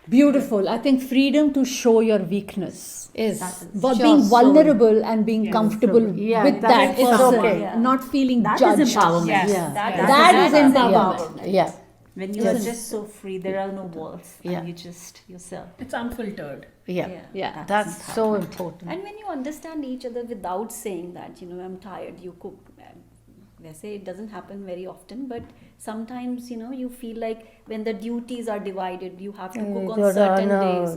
Speaker 1: Beautiful. I think freedom to show your weakness.
Speaker 4: Is
Speaker 1: But
Speaker 4: just
Speaker 1: being
Speaker 4: so-
Speaker 1: vulnerable and being comfortable
Speaker 4: Yeah,
Speaker 1: with
Speaker 4: that's
Speaker 1: that person,
Speaker 4: okay.
Speaker 5: Yeah.
Speaker 1: not feeling
Speaker 3: That
Speaker 1: judged.
Speaker 3: is empowerment.
Speaker 5: Yes,
Speaker 4: Yeah.
Speaker 1: That is empowerment.
Speaker 4: Yeah.
Speaker 5: When you are just so free, there are no walls,
Speaker 4: Yeah.
Speaker 5: and you just yourself.
Speaker 2: It's unfiltered.
Speaker 4: Yeah.
Speaker 1: Yeah.
Speaker 4: That's so important.
Speaker 3: And when you understand each other without saying that, I'm tired, you cook. वैसे it doesn't happen very often, but sometimes, you feel like when the duties are divided, you have to cook on certain days.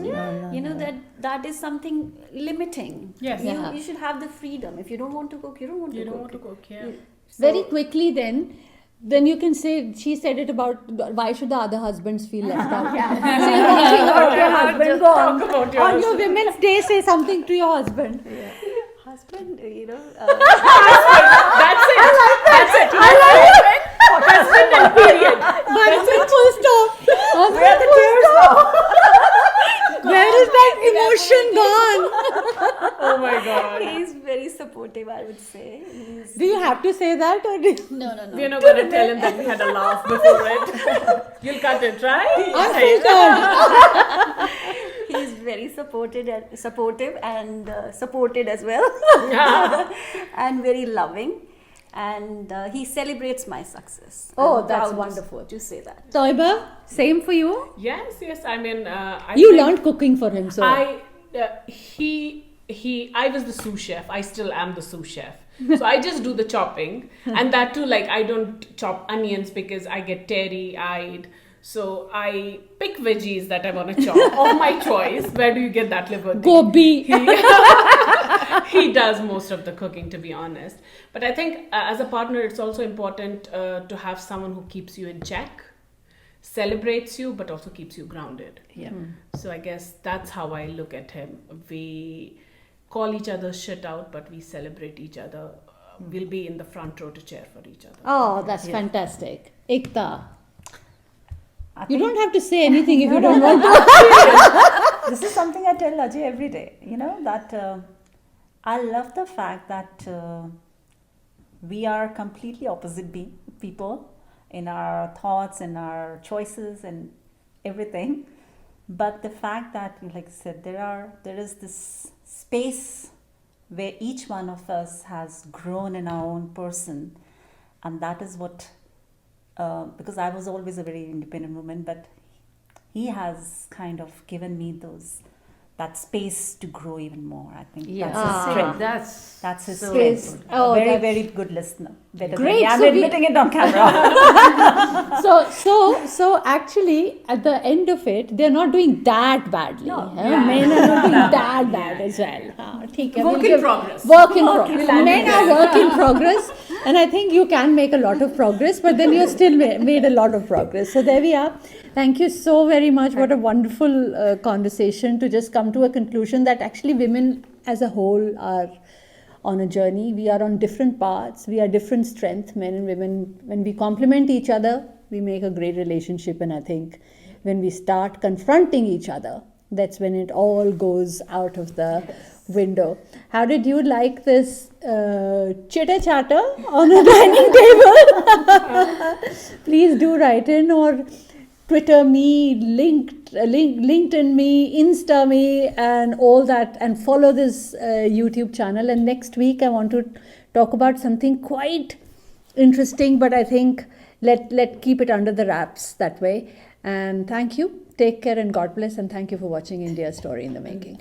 Speaker 3: That is something limiting.
Speaker 2: Yes.
Speaker 3: You should have the freedom. If you don't want to cook, you don't want to cook.
Speaker 2: Yeah.
Speaker 1: Very quickly then you can say, she said it about why should the other husbands feel left out. So you're talking about your husband. Go on.
Speaker 2: Talk about your
Speaker 1: On your Women's Day, say something to your husband.
Speaker 3: Husband,
Speaker 2: That's it. That's it.
Speaker 1: I like
Speaker 2: it. Husband and period.
Speaker 1: Husband full stop. Where are the tears now? Where is that emotion gone?
Speaker 2: Oh my God.
Speaker 3: he's very supportive, I would say.
Speaker 1: Do you have to say that or do you?
Speaker 3: No.
Speaker 2: We're not going to tell him that we had a laugh before it. You'll cut it, right?
Speaker 1: Unfiltered.
Speaker 3: He's very supportive and supported as well. And very loving. And he celebrates my success.
Speaker 1: Oh,
Speaker 3: I'm
Speaker 1: that's
Speaker 3: proud
Speaker 1: wonderful.
Speaker 3: to say that.
Speaker 1: Toiba, same for you?
Speaker 2: Yes. I mean,
Speaker 1: You learned cooking for him, so.
Speaker 2: I was the sous chef. I still am the sous chef. So I just do the chopping, and that too, like, I don't chop onions because I get teary-eyed. So I pick veggies that I want to chop of my choice. Where do you get that liberty?
Speaker 1: Gobi.
Speaker 2: He does most of the cooking, to be honest. But I think as a partner, it's also important to have someone who keeps you in check, celebrates you, but also keeps you grounded.
Speaker 1: Yeah.
Speaker 2: So I guess that's how I look at him. We call each other's shit out, but we celebrate each other. We'll be in the front row to cheer for each other.
Speaker 1: Oh, that's fantastic. Ekta. You
Speaker 5: think-
Speaker 1: don't have to say anything if you don't want to.
Speaker 5: This is something I tell Ajay every day, that I love the fact that we are completely opposite people in our thoughts and our choices and everything. But the fact that, like I said, there is this space where each one of us has grown in our own person, and that is what, because I was always a very independent woman, but he has kind of given me that space to grow even more. I think that's his strength. That's his strength.
Speaker 1: Oh,
Speaker 5: very,
Speaker 1: that's-
Speaker 5: very good listener. Better
Speaker 1: Great,
Speaker 5: than me. I'm
Speaker 1: so we-
Speaker 5: admitting it on camera.
Speaker 1: So actually, at the end of it, they're not doing that badly.
Speaker 5: No.
Speaker 1: huh? Men are not doing that bad as well. ठीक है,
Speaker 2: Work in progress.
Speaker 1: Work in progress. Men are work in progress, and I think you can make a lot of progress, but then you still made a lot of progress. So there we are. Thank you so very much. What a wonderful conversation to just come to a conclusion that actually women as a whole are on a journey. We are on different paths. We are different strength, men and women. When we complement each other, we make a great relationship. And I think when we start confronting each other, that's when it all goes out of the window. How did you like this chitter chatter on a dining table? Please do write in, or Twitter me, LinkedIn me, Insta me, and all that, and follow this YouTube channel. And next week I want to talk about something quite interesting, but I think let keep it under the wraps that way. And thank you. Take care and God bless. And thank you for watching India's Story in the Making.